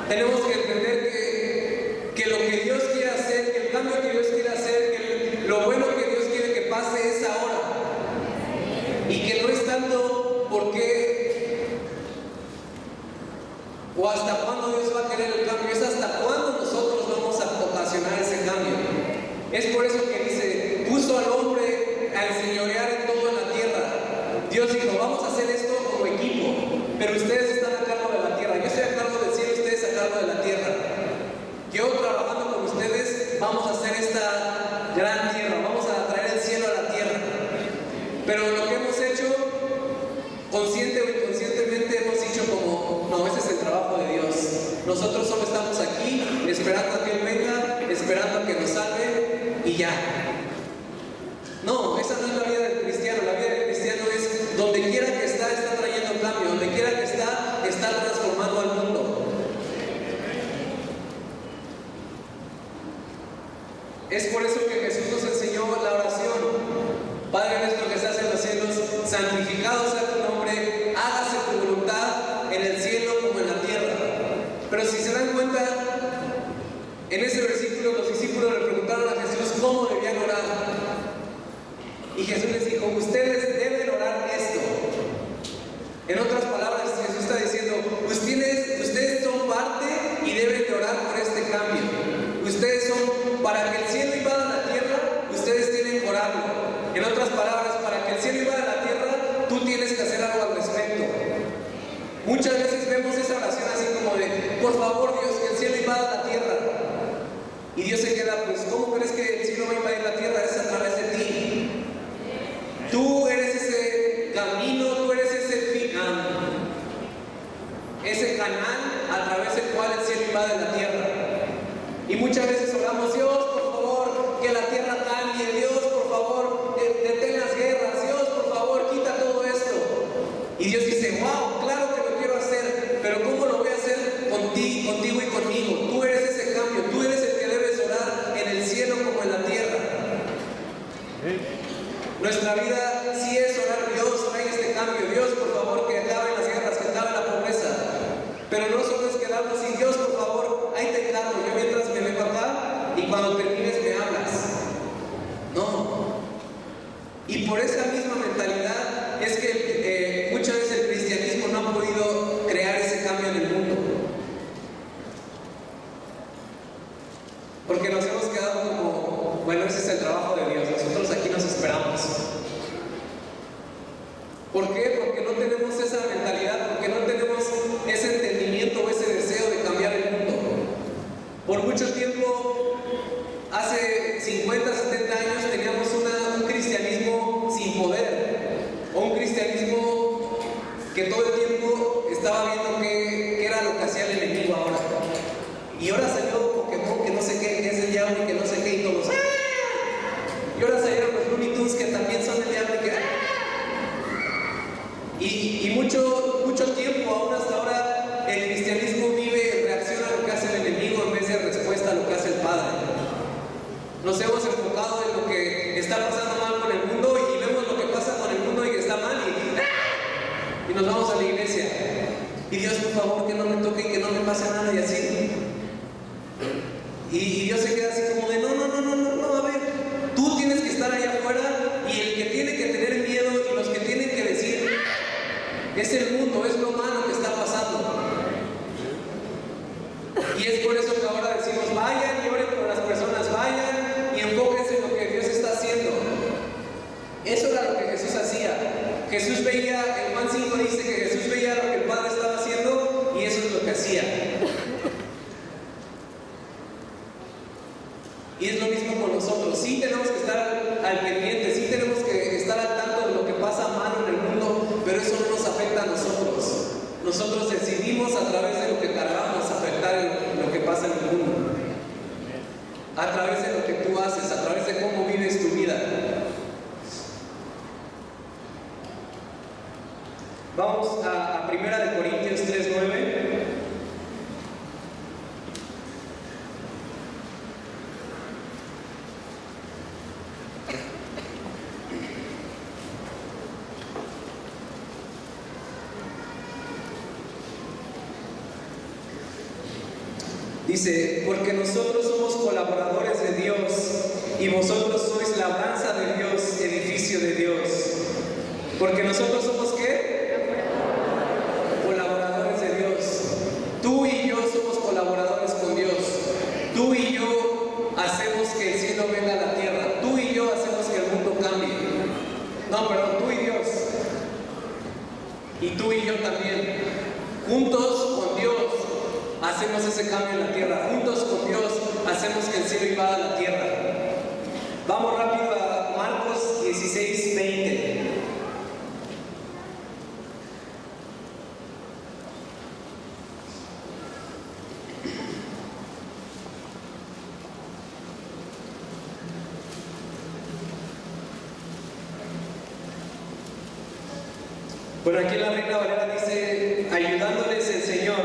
Tenemos que entender que lo que Dios quiere hacer, que el cambio que Dios quiere hacer, que lo bueno que Dios quiere que pase es ahora. Y que no es tanto porque o hasta cuándo Dios va a querer el cambio, es hasta cuándo nosotros vamos a ocasionar ese cambio. Es por eso que dice: puso al hombre a enseñorear en todo en la tierra. Dios dijo: vamos a hacer esto como equipo, pero ustedes están a cargo de la tierra. Yo estoy a cargo del cielo, ustedes a cargo de la tierra. Yo trabajando con ustedes vamos a hacer esta gran tierra, vamos a traer el cielo a la tierra. Pero lo que hemos hecho, consciente o inconscientemente, hemos dicho como: no, ese es el trabajo de Dios. Nosotros solo estamos aquí esperando a que Él venga, esperando a que nos salve y ya. No, esa no es la vida del cristiano. La vida del cristiano es: donde quiera que está trayendo cambio, donde quiera que está transformando al mundo. Es por eso que Jesús nos enseñó la oración: Padre nuestro que estás en los cielos, santificado sea tu nombre, hágase tu voluntad en el cielo como en la tierra. Pero si se dan cuenta, en ese versículo los discípulos le preguntaron a Jesús cómo debían orar. Y Jesús les dijo: ustedes deben orar esto. En otras palabras, Jesús está diciendo: ustedes son parte y deben de orar por este cambio. Ustedes son, para que el cielo invada la tierra, ustedes tienen que orarlo. En otras palabras, para que el cielo invada la tierra, tú tienes que hacer algo al respecto. Muchas veces vemos esa oración así como de: por favor, Dios, que el cielo invada la tierra. Y Dios se queda: pues, ¿cómo crees que el cielo va a invadir la tierra? Es a través de ti. Tú eres ese camino, tú eres ese canal a través del cual el cielo invade la tierra. Y muchas veces oramos: Dios, por favor, que la tierra cambie. Dios, por favor, detén las guerras. Dios, por favor, quita todo esto. Y Dios dice: wow, claro que lo quiero hacer, pero ¿cómo lo voy a hacer? Contigo y conmigo. Tú eres ese cambio, tú eres el que debes orar en el cielo como en la tierra. Nuestra vida sí es orar: Dios, trae este cambio. Dios, por favor, que acaben las guerras, que acabe la pobreza. Pero no solo es quedarnos sin: Dios, por favor, ahí te encargo, yo mientras me vengo acá y cuando termines me hablas. No. Y por esa misma mentalidad es que muchas veces el cristianismo no ha podido crear ese cambio en el mundo. Porque nos hemos quedado como: bueno, ese es el trabajo de Dios, nosotros aquí nos esperamos. ¿Por qué? Porque no tenemos esa mentalidad, porque no tenemos ese entendimiento o ese deseo de cambiar el mundo. Por mucho tiempo, hace 50, 70 años, teníamos un cristianismo sin poder, o un cristianismo que todo el tiempo estaba viendo qué era lo que hacía el enemigo ahora. Y ahora salió Pokémon, que no sé qué, que es el diablo y que no sé qué, y todos. Y ahora salieron los Looney Tunes, que también son el diablo y que. Y mucho tiempo, aún hasta ahora, el cristianismo vive en reacción a lo que hace el enemigo en vez de respuesta a lo que hace el Padre. Nos hemos enfocado en lo que está pasando mal con el mundo y vemos lo que pasa con el mundo y que está mal y nos vamos a la iglesia. Y Dios, por favor, que no me toque y que no me pase nada y así. Y Dios se queda así como de, no, a ver, tú tienes que estar allá afuera y el que tiene que tener miedo y los que tienen que decir, es el mundo, es lo malo que está pasando. Y es por eso que ahora decimos, vayan y oren por las personas, vayan y enfóquense en lo que Dios está haciendo. Eso era lo que Jesús hacía. Jesús veía, en Juan 5 dice que Jesús veía lo que el Padre estaba haciendo y eso es lo que hacía. Y es lo mismo con nosotros. Sí tenemos que estar al pendiente, sí tenemos que estar al tanto de lo que pasa mal en el mundo, pero eso no nos afecta a nosotros. Nosotros decidimos a través de lo que cargamos afectar lo que pasa en el mundo. A través de lo que tú haces, a través de cómo vives tu vida. Vamos a 1 Corintios 3:9. Dice, porque nosotros somos colaboradores de Dios y vosotros sois labranza de Dios, edificio de Dios. Porque nosotros somos ¿qué? Colaboradores de Dios. Tú y yo somos colaboradores con Dios. Tú y yo hacemos que el cielo venga a la tierra. Tú y yo hacemos que el mundo cambie. No, perdón, tú y Dios. Y tú y yo también. Juntos con Dios hacemos ese cambio en la tierra. Juntos con Dios hacemos que el cielo invada la tierra. Vamos rápido a Marcos 16:20. Bueno, aquí en la Reina Valera dice, ayudándoles el Señor,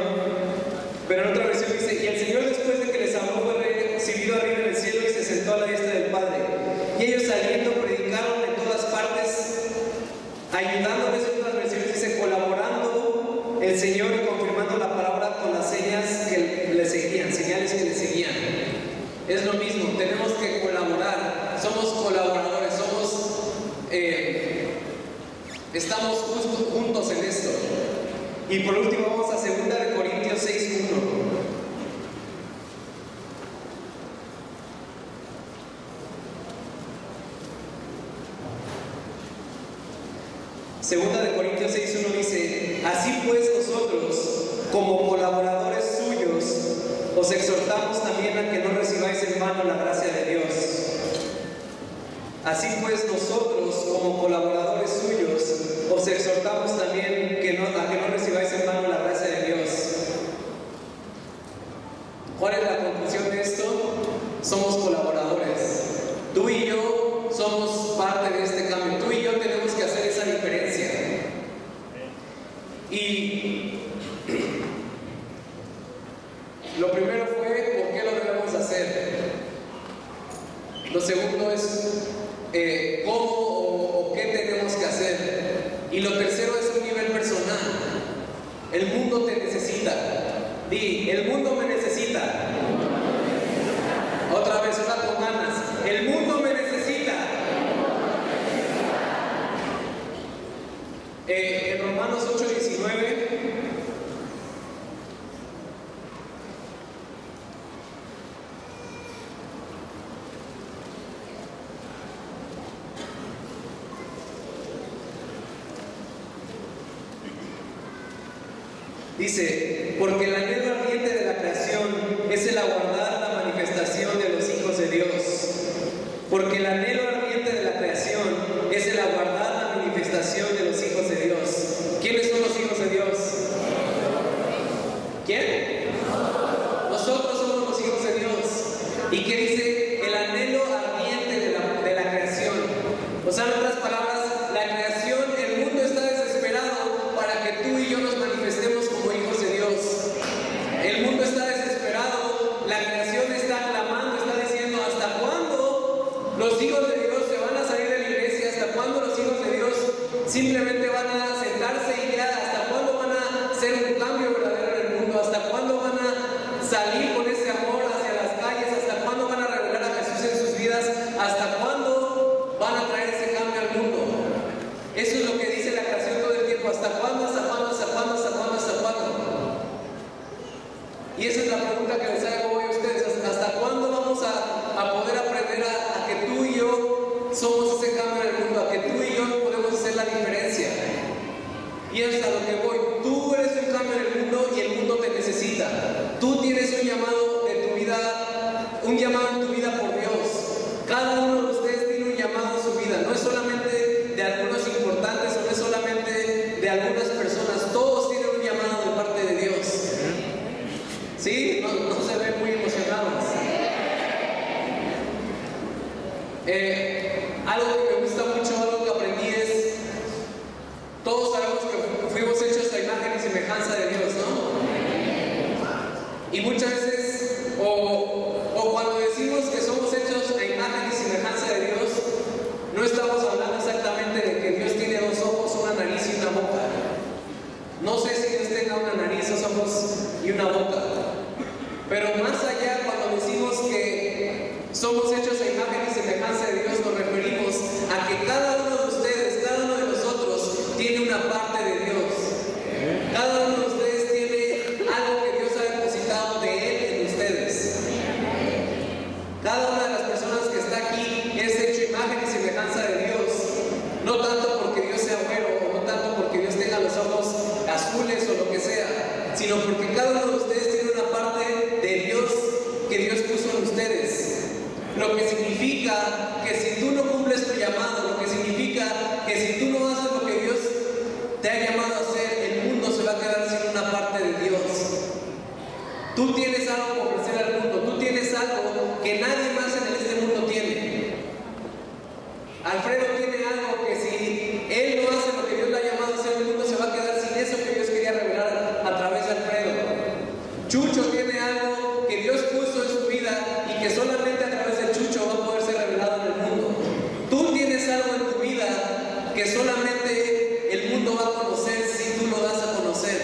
pero en otra versión dice, y el Señor después de que les habló fue recibido arriba en el cielo y se sentó a la diestra del Padre. Y ellos saliendo predicaron en todas partes, ayudándoles. En otras versiones dice, colaborando el Señor y confirmando la palabra con las señas que le seguían, señales que le seguían. Es lo mismo, tenemos que colaborar, somos colaboradores, estamos juntos en esto. Y por último vamos a 2 Corintios 6:1. Segunda de Corintios 6:1 dice, así pues nosotros, como colaboradores suyos, os exhortamos también a que no recibáis en vano la gracia de Dios. Así pues nosotros, como colaboradores suyos, os exhortamos también a que no recibáis en vano la gracia de Dios. ¿Cuál es la conclusión de esto? Somos colaboradores. Tú y yo somos parte de este cambio. Tú y yo tenemos que hacer esa diferencia. Y lo primero fue, ¿por qué lo debemos hacer? Lo segundo es, ¿cómo o qué tenemos que hacer? Y lo tercero es un nivel personal. El mundo te necesita. Di, el mundo me necesita. Otra vez, ahora con ganas. El mundo me necesita. En Romanos 8:19. Dice, porque el anhelo ardiente de la creación es el aguardar la manifestación de los hijos de Dios. Porque el anhelo ardiente de la creación es el aguardar la manifestación de los hijos de Dios. ¿Quiénes son los hijos de Dios? ¿Quién? Nosotros somos los hijos de Dios. ¿Y qué dice? El anhelo ardiente de la creación. O sea, en otras palabras, la creación, el mundo está desesperado para que tú y yo nos manifestemos como hijos de Dios. El mundo está desesperado, la creación está clamando, está diciendo, ¿hasta cuándo los hijos de Dios se van a salir de la iglesia? ¿Hasta cuándo los hijos de Dios simplemente van a sentarse y ya? ¿Hasta cuándo van a hacer un cambio verdadero en el mundo? ¿Hasta cuándo van a salir con ese amor hacia las calles? ¿Hasta cuándo van a revelar a Jesús en sus vidas? ¿Hasta cuándo van a traer ese cambio al mundo? Eso es lo que dice la creación todo el tiempo. ¿Hasta cuándo? ¿Hasta cuándo? ¿Hasta cuándo? ¿Hasta cuándo? ¿Hasta cuándo? Y esa es la pregunta que les hago hoy a ustedes. ¿Hasta cuándo vamos a poder aprender a que tú y yo somos ese cambio en el mundo? A que tú y yo podemos hacer la diferencia. Y es a lo que voy. Tú eres un cambio en el mundo y el mundo te necesita. Tú tienes un llamado de tu vida, un llamado en tu vida por Dios. Cada uno de ustedes tiene un llamado en su vida. No es solamente de algunos importantes o no es solamente de algunas personas. Todos tienen un llamado de parte de Dios. ¿Sí? No se ven muy emocionados. Algo que me gusta mucho, algo que aprendí es, todos sabemos que fuimos hechos a imagen y semejanza de Dios, ¿no? Y muchas veces, o cuando decimos que somos hechos a imagen y semejanza de Dios, no estamos hablando exactamente de que Dios tiene dos ojos, una nariz y una boca. No sé si Dios tenga una nariz, dos ojos y una boca. Pero más allá, cuando decimos que somos hechos a imagen y semejanza de Dios, nos referimos a que cada uno de ustedes, cada uno de nosotros, tiene una parte de Dios. Cada uno de ustedes tiene algo que Dios ha depositado de Él en ustedes. Cada una de las personas que está aquí es hecho imagen y semejanza de Dios. No tanto porque Dios sea bueno, o no tanto porque Dios tenga los ojos azules o lo que sea, sino porque cada uno de ustedes tiene una parte de Dios que Dios puso en ustedes. Lo que significa que si tú no cumples tu llamado, lo que significa que si tú no haces lo que Dios te ha llamado a hacer, el mundo se va a quedar sin una parte de Dios. Tú tienes algo que ofrecer al mundo, tú tienes algo que nadie más en este mundo tiene. Alfredo tiene algo que si él no hace lo que Dios le ha llamado a hacer, el mundo se va a quedar sin eso que Dios quería revelar a través de Alfredo. Chucho tiene algo que Dios puso en su vida y que solamente a través de Chucho va a poder ser revelado en el mundo. Tú tienes algo en tu vida que solamente el mundo va a conocer si tú lo das a conocer.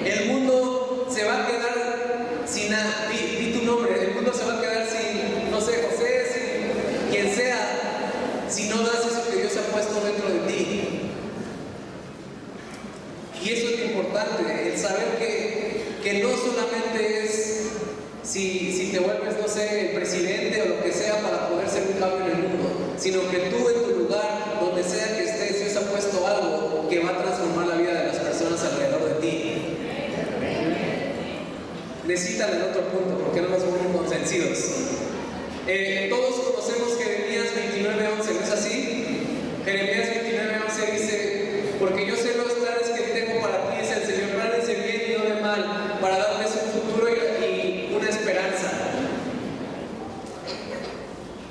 El mundo se va a quedar sin nada. Di tu nombre. El mundo se va a quedar sin, no sé, José, sin quien sea, si no das eso que Dios ha puesto dentro de ti. Y eso es lo importante, el saber que no solamente es si te vuelves, no sé, el presidente o lo que sea para poder ser un cambio en el mundo, sino que tú en tu lugar, donde sea que estés, Dios ha puesto algo que va a transformar la vida de las personas alrededor de ti. Necesitan el otro punto, porque no nos vuelven convencidos. Todos conocemos Jeremías 29:11, ¿no es así? Jeremías 29:11 dice, porque yo sé los planes que tengo para ti, dice el Señor, planes de bien y no de mal, para darles un futuro y una esperanza.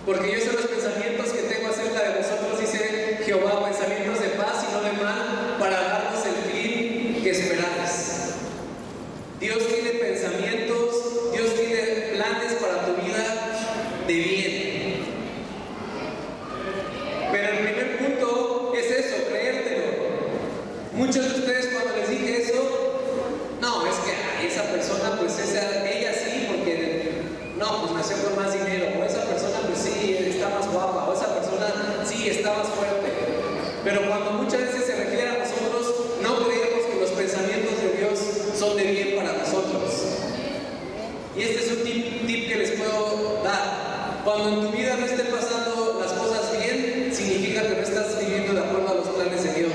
Porque yo sé los pensamientos que tengo acerca de vosotros, dice Jehová, pensamientos de paz y no de mal, para darnos el fin que esperáis. Dios tiene pensamientos, Dios tiene planes para tu vida de bien. Pero el primer punto es eso, creértelo. Muchos de ustedes cuando les dije eso, no, es que esa persona, pues ella sí, porque no, pues nació con más dinero, o esa persona pues sí, está más guapa, o esa persona sí, está más fuerte. Pero cuando muchas veces se refiere a nosotros, no creemos que los pensamientos de Dios son de bien para nosotros. Y este es un tip que les puedo dar. Cuando en tu vida no estén pasando las cosas bien, significa que no estás viviendo de acuerdo a los planes de Dios.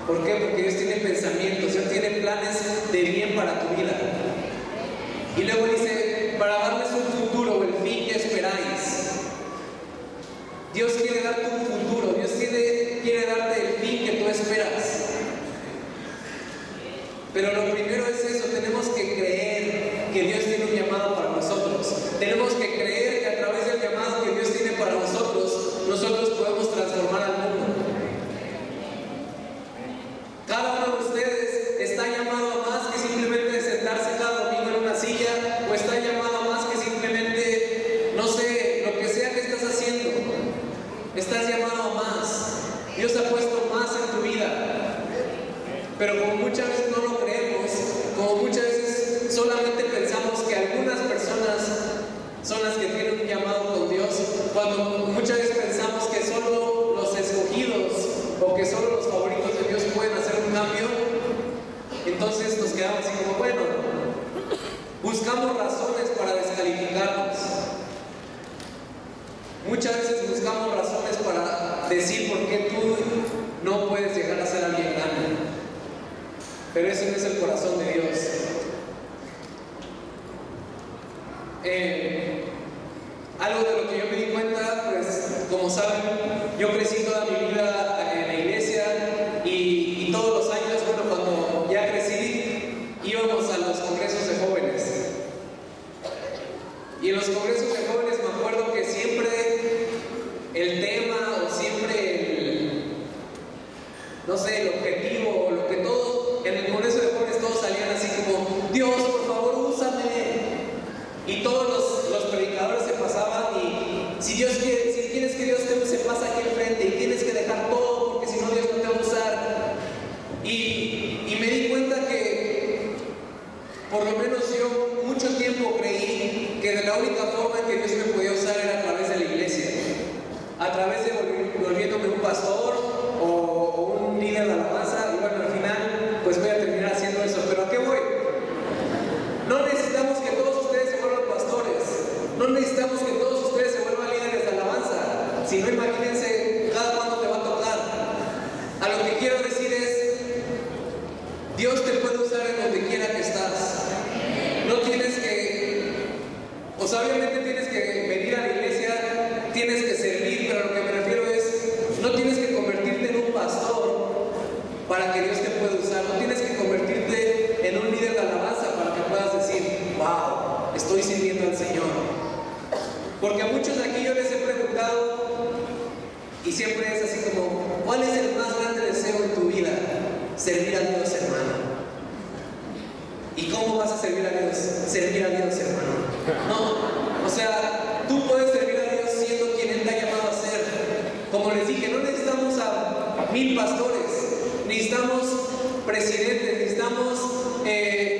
¿Por qué? Porque Dios tiene pensamientos, Dios tiene planes Y luego dice, para darles un futuro, el fin que esperáis. Dios quiere darte un futuro, Dios quiere darte el fin que tú esperas. Pero lo primero es eso, tenemos que creer que Dios tiene un llamado para nosotros. Tenemos que creer que a través del llamado que Dios tiene para nosotros, nosotros podemos transformar al mundo. Cada uno de ustedes está llamado a más que simplemente sentarse cada domingo en una silla, o está llamado a más que simplemente, no sé, lo que sea que estás haciendo. Estás llamado a más. Dios ha puesto más en tu vida. Pero como muchas veces no lo creemos, como muchas veces solamente pensamos que algunas personas son las que tienen un llamado con Dios, cuando muchas veces pensamos que solo los escogidos o que solo los favoritos de Dios pueden hacer un cambio, entonces nos quedamos así como, bueno, buscamos razones para descalificarnos. Muchas veces buscamos razones para decir por qué tú no puedes llegar a ser alguien grande. Pero ese no es el corazón de Dios. Algo de lo que yo me di cuenta, pues como saben, yo crecí toda mi vida en la iglesia y todos los años, bueno, cuando ya crecí, íbamos a los congresos de jóvenes. Y en los congresos de jóvenes me acuerdo que siempre el tema o siempre no sé, el objetivo o lo que todos, en el congreso de jóvenes todos salían así como, Dios, por favor, úsame. Y todos los predicadores se pasaban y si quieres que Dios te use, pasa aquí enfrente y tienes que dejar todo porque si no Dios no te va a usar. Y me di cuenta que, por lo menos yo, mucho tiempo creí que de la única forma en que Dios me podía usar era a través de la iglesia, a través de volviéndome un pastor o un líder de alabanza. Y bueno, al final pues voy a terminar haciendo eso. ¿Pero a qué voy? No necesitamos que todos ustedes se vuelvan pastores, no necesitamos que todos ustedes se vuelvan líderes de alabanza. Si no, imagínense cada cuándo te va a tocar. A lo que quiero decir es, Dios te puede usar en donde quiera que estás. No tienes que, o sea, obviamente tienes que venir a la iglesia, tienes que servir, pero lo que me refiero es, no tienes que convertirte en un pastor para que Dios te pueda usar, no tienes que convertirte en un líder de alabanza para que puedas decir, wow, estoy sirviendo al Señor. Porque a muchos de aquí yo les he preguntado, y siempre es así como, ¿cuál es el más grande deseo en tu vida? Servir a Dios, hermano. ¿Y cómo vas a servir a Dios? Servir a Dios, hermano. No, o sea, tú puedes servir a Dios siendo quien Él te ha llamado a ser. Como les dije, no necesitamos a 1000 pastores, necesitamos presidentes, necesitamos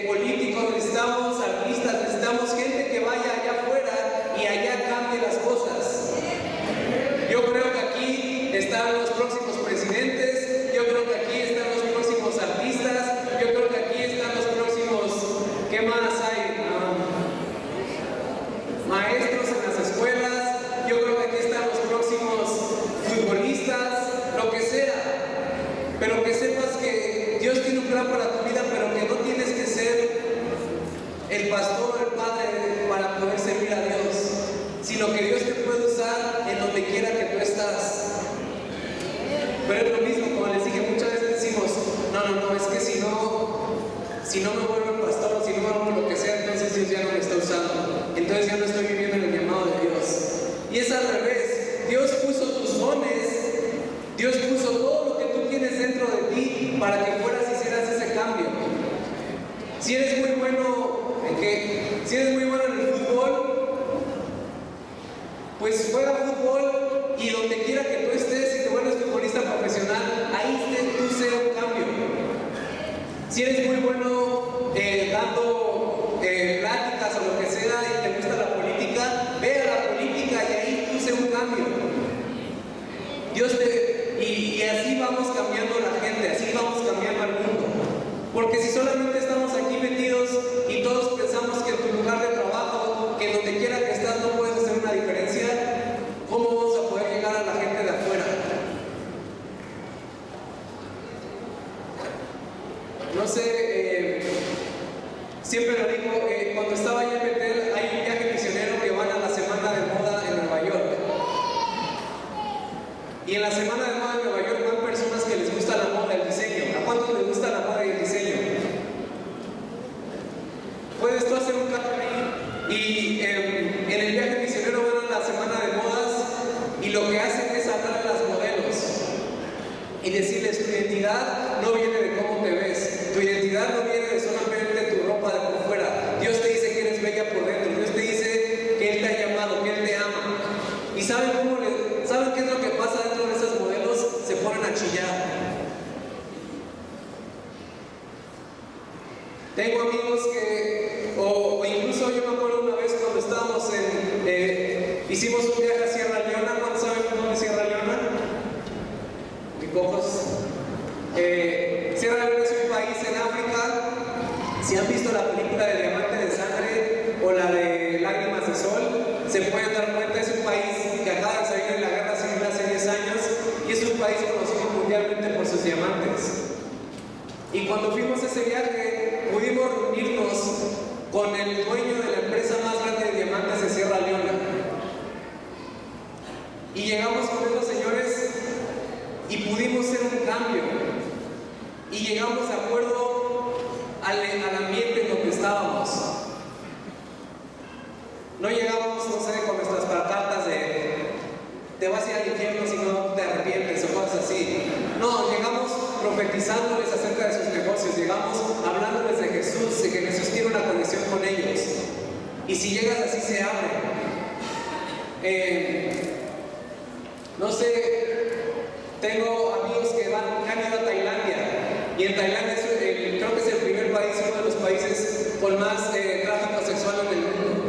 políticos, necesitamos artistas, necesitamos gente que vaya allá afuera y allá cambie las cosas. Yo creo que aquí están los próximos presidentes, yo creo que aquí están los próximos artistas, yo creo que aquí están los próximos, ¿qué más hay? Maestros en las escuelas, yo creo que aquí están los próximos futbolistas, lo que sea. Pero que sepas que Dios tiene un plan para tu vida, pero que no tienes que ser el pastor o el padre para poder servir a Dios, sino que Dios te puede usar en donde quiera que tú estás. Pero es lo mismo, como les dije, muchas veces decimos, no, es que si no me vuelvo el pastor, si no hago lo que sea, entonces Dios ya no me está usando, entonces ya no estoy viviendo en el llamado de Dios. Y es al revés, Dios puso tus dones, Dios puso todo lo que tú tienes dentro de ti para que fueras y hicieras ese cambio. Si eres muy bueno en el fútbol, pues juega fútbol y donde quiera que tú estés, si te vuelves futbolista profesional, ahí tú sé un cambio. Si eres muy bueno dando pláticas o lo que sea y te gusta la política, ve a la política y ahí tú sé un cambio. Y así vamos cambiando la gente, así vamos cambiando al mundo. Porque si solamente estamos aquí metidos y todos pensamos que en tu lugar de trabajo, que donde quiera que estás no puedes hacer una diferencia, ¿cómo vamos a poder llegar a la gente de afuera? No sé, siempre lo digo, cuando estaba yo Tengo amigos o incluso yo me acuerdo una vez cuando estábamos hicimos un viaje a Sierra Leona. ¿Cuántos saben dónde es Sierra Leona? Muy pocos. Sierra Leona es un país en África. Si han visto la película de Diamante de Sangre o la de Lágrimas de Sol, se pueden dar cuenta, es un país que acaba de salir de la guerra civil hace 10 años y es un país conocido mundialmente por sus diamantes. Y cuando fuimos a ese viaje, pudimos reunirnos con el dueño de la empresa más grande de diamantes de Sierra Leona. Y llegamos con esos señores y pudimos hacer un cambio. Y llegamos de acuerdo al ambiente en donde estábamos. No llegamos, no sé, con nuestras pancartas de te vas a ir al infierno si no te arrepientes o cosas así. No, llegamos profetizándoles acerca de sus negocios, llegamos hablándoles de Jesús, de que Jesús tiene una conexión con ellos. Y si llegas así se abre. No sé, tengo amigos que han ido a Tailandia, y en Tailandia creo que es el primer país, uno de los países con más tráfico sexual en el mundo.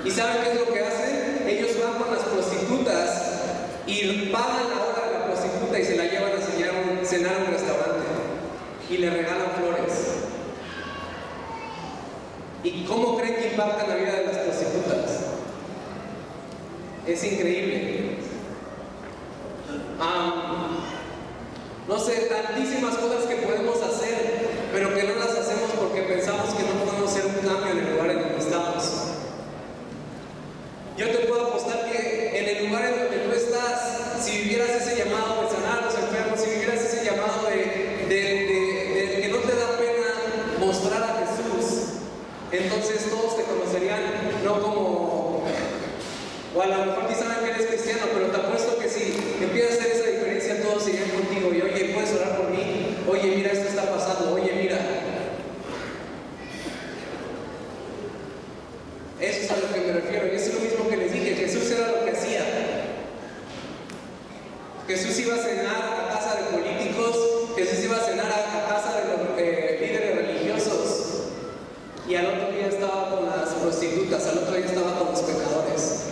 ¿Y saben qué es lo que hacen? Ellos van con las prostitutas y pagan la hora de la prostituta y se la llevan a cenar a un restaurante y le regalan flores. ¿Y cómo creen que impacta la vida de las prostitutas? Es increíble. No sé, tantísimas cosas que podemos hacer, pero que no las hacemos porque pensamos que no podemos hacer un cambio en el lugar en donde estamos. Yo te puedo apostar que en el lugar en donde tú estás, si vivieras ese llamado de sanar a los enfermos, si vivieras ese llamado de que no te da pena mostrar a Jesús, entonces todos te conocerían, no como, o a lo mejor ni saben que eres cristiano, pero te apuesto que si empiezas a hacer esa diferencia, todos irían contigo y oye, ¿puedes orar por mí? Oye, mira, esto está pasando, oye, mira. Eso es a lo que me refiero, y eso es lo mismo que les dije. Jesús era lo que hacía. Jesús iba a cenar a casa de políticos, Jesús iba a cenar a casa de los líderes religiosos, y al otro día estaba con las prostitutas, al otro día estaba con los pecadores.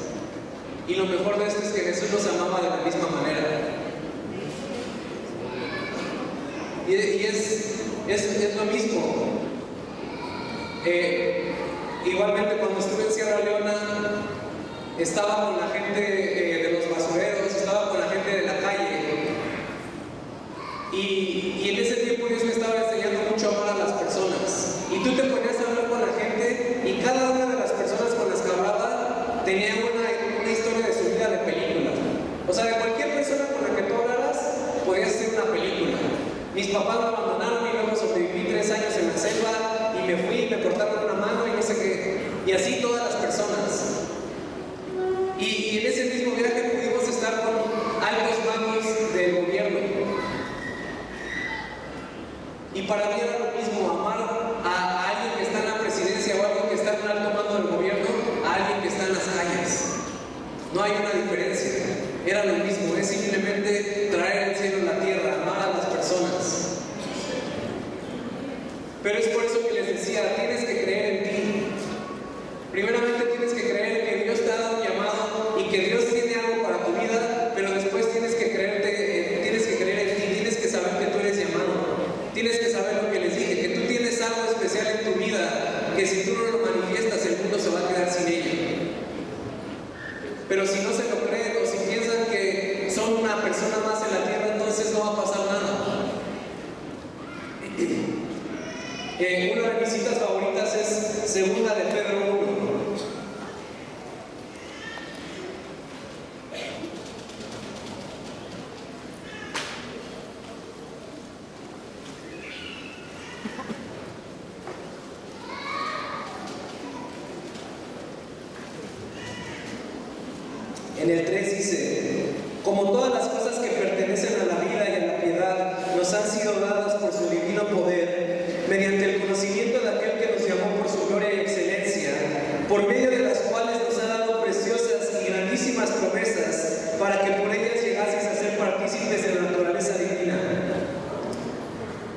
Y lo mejor de esto es que Jesús los amaba de la misma manera. Y es lo mismo. Igualmente cuando estuve en Sierra Leona, estaba con la gente de los basureros, estaba con la gente de la calle. Y en ese tiempo Dios me estaba enseñando mucho a amar a las personas. Y tú te ponías a hablar con la gente y cada una de las personas con las que hablaba tenía una historia de su vida de película. O sea, de cualquier persona con la que tú hablaras, podías hacer una película. Mis papás me abandonaron y luego sobreviví 3 años en la selva y me fui y me cortaron una mano y no sé qué. Y así todas las personas. Y en ese mismo viaje pudimos estar con altos mandos del gobierno. Y para mí era lo mismo amar a alguien que está en la presidencia o a alguien que está en un alto mando del gobierno, a alguien que está en las calles. No hay una diferencia. Era lo mismo, es simplemente traer el cielo a la tierra, amar a las personas. Pero es por eso que les decía, tienes que creer en ti. Primeramente tienes que creer en que Dios te ha dado un llamado y que Dios tiene algo para tu vida, pero después tienes que creer en ti, tienes que saber que tú eres llamado. Tienes que saber lo que les dije, que tú tienes algo especial en tu vida, que si tú no lo manifiestas, el mundo se va a quedar sin ello. Pero si no se lo creen o si piensan que son una persona más en la tierra, entonces no va a pasar nada. Una de mis citas favoritas es Segunda de Pedro 1. En el 3 dice: como todas las cosas que pertenecen a la vida y a la piedad nos han sido dadas por su divino poder, mediante el conocimiento de aquel que nos llamó por su gloria y excelencia, por medio de las cuales nos ha dado preciosas y grandísimas promesas, para que por ellas llegases a ser partícipes de la naturaleza divina.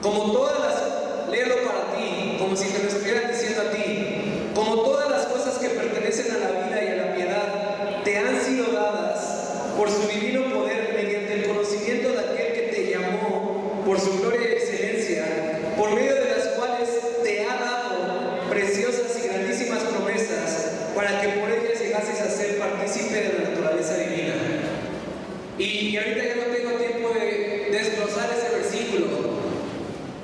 Como todas las, léelo para ti, como como si te lo estuvieran diciendo a ti. Como todas las cosas que pertenecen a la vida y a la piedad te han sido dadas por su divino poder mediante el conocimiento de aquel que te llamó por su gloria y excelencia, por medio de las cuales te ha dado preciosas y grandísimas promesas para que por ellas llegases a ser partícipe de la naturaleza divina. Y ahorita ya no tengo tiempo de desglosar ese versículo,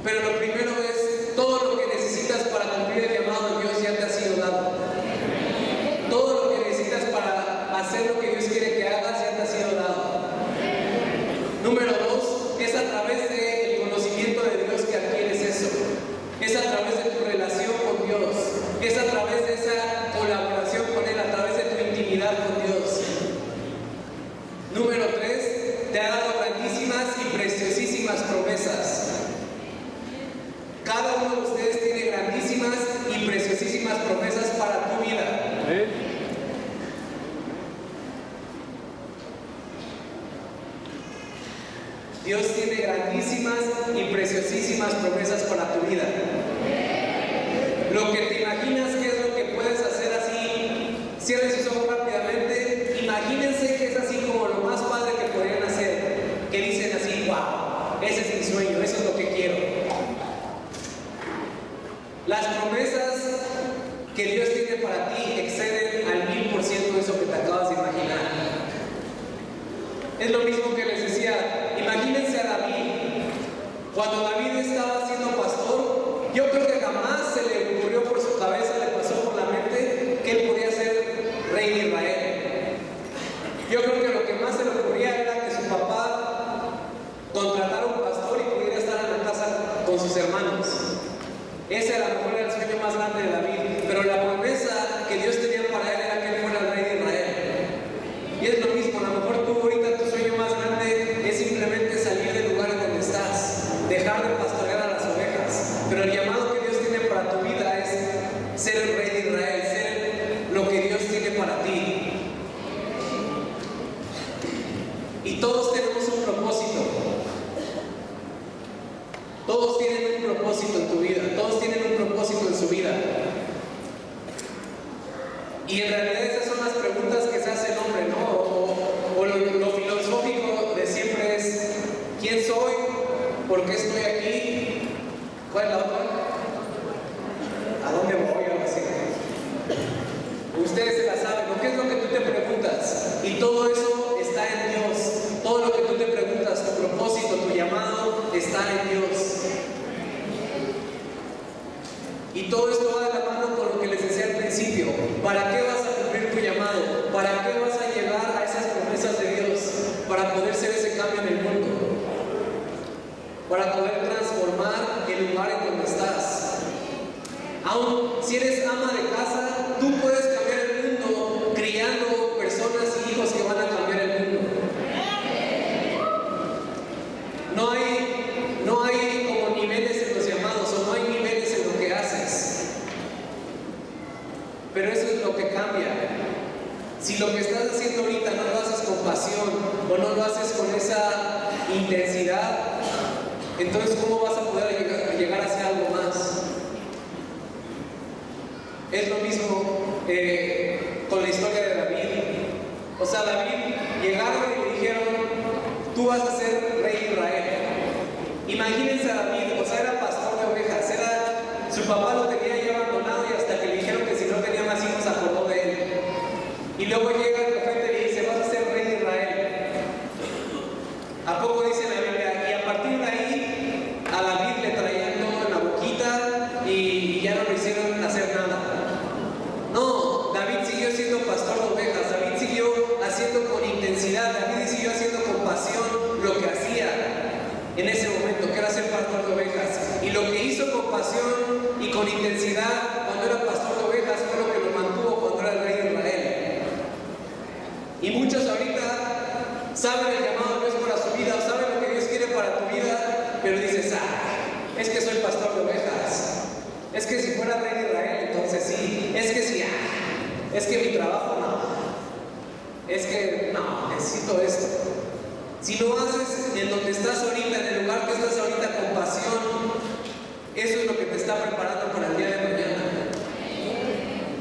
pero lo primero es, todo lo que necesitas para cumplir el llamado de Dios ya te ha sido dado. Todo lo que necesitas para hacer lo que Dios quiere que hagas ya te ha sido dado. Número 2, es a través del conocimiento de Dios que adquieres eso. Es a través de tu relación con Dios. Es a través de esa colaboración con Él, a través de tu intimidad con Dios. Número 3, te ha dado grandísimas y preciosísimas promesas. Cada uno de ustedes tiene grandísimas y preciosísimas promesas para tu vida. Dios tiene grandísimas y preciosísimas promesas para tu vida. Lo que te imaginas que es lo que puedes hacer así, cierren sus ojos rápidamente, imagínense que es así como lo más padre que podrían hacer, que dicen así, wow, ese es mi sueño, eso es lo que quiero. Las promesas que Dios tiene para ti exceden al 1000% de eso que te acabas de imaginar. Es lo mismo que les decía, imagínense a David. Cuando David estaba siendo pastor, yo creo que jamás se le ocurrió por su cabeza, le pasó por la mente que él podía ser rey de Israel. Yo creo que lo que más se le ocurría era que su papá contratara un pastor y pudiera estar en la casa con sus hermanos. Ese a lo mejor era el sueño más grande de David, pero la promesa que Dios tenía para él era que él fuera el rey de Israel. Y es lo mismo, a lo mejor tú ahorita tu sueño más grande es simplemente salir del lugar en donde estás, dejar de pastorear a las ovejas, pero el llamado que Dios tiene para tu vida es ser el rey de Israel, ser lo que Dios tiene para ti. Y todos tenemos un propósito. Todos tienen un propósito en tu vida, todos tienen un propósito en su vida. Y en realidad esas son las preguntas que se hace el hombre, ¿no? O lo filosófico de siempre es, ¿quién soy? ¿Por qué estoy aquí? ¿Cuál es la otra? ¿A dónde voy? Algo así. Ustedes se la saben, ¿no? ¿Qué es lo que tú te preguntas? Y todo eso está en Dios. Todo lo que tú te preguntas, tu propósito, tu llamado, está en Dios. Y todo esto va de la mano con lo que les decía al principio. ¿Para qué vas a cumplir tu llamado? ¿Para qué vas a llegar a esas promesas de Dios? Para poder ser ese cambio en el mundo. Para poder transformar el lugar en donde estás. Aún si eres ama de casa, tú puedes cambiar el mundo criando personas y hijos que van a cambiar el mundo. No hay como niveles en los llamados, o no hay niveles en lo que haces. Pero eso es lo que cambia. Si lo que estás haciendo ahorita no lo haces con pasión, o no lo haces con esa intensidad, entonces ¿cómo vas a poder llegar a hacer algo más? Es lo mismo con la historia de David. O sea, David llegaron y le dijeron, tú vas a ser rey de Israel. Imagínense a David, o sea, era pastor de ovejas, su papá lo tenía ya abandonado y hasta que le dijeron que si no tenía más hijos se acordó de él. Y luego llega el profeta y le dice, vas a ser rey de Israel. ¿A poco dice la Biblia? Y a partir de ahí, a David le traían todo en la boquita y ya no lo hicieron hacer nada. No, David siguió siendo pastor de ovejas, David siguió haciendo con intensidad, David siguió haciendo con pasión lo que hacía en ese momento, que era ser pastor de ovejas. Y lo que hizo con pasión y con intensidad cuando era pastor de ovejas fue lo que lo mantuvo cuando era el rey de Israel. Y muchos ahorita saben el llamado de Dios para su vida, o saben lo que Dios quiere para tu vida, pero dices, es que soy pastor de ovejas. Es que si fuera rey de Israel, entonces sí. Es que sí, es que mi trabajo no. Es que no, necesito esto. Si lo haces en donde estás ahorita, en el lugar que estás ahorita con pasión, eso es lo que te está preparando para el día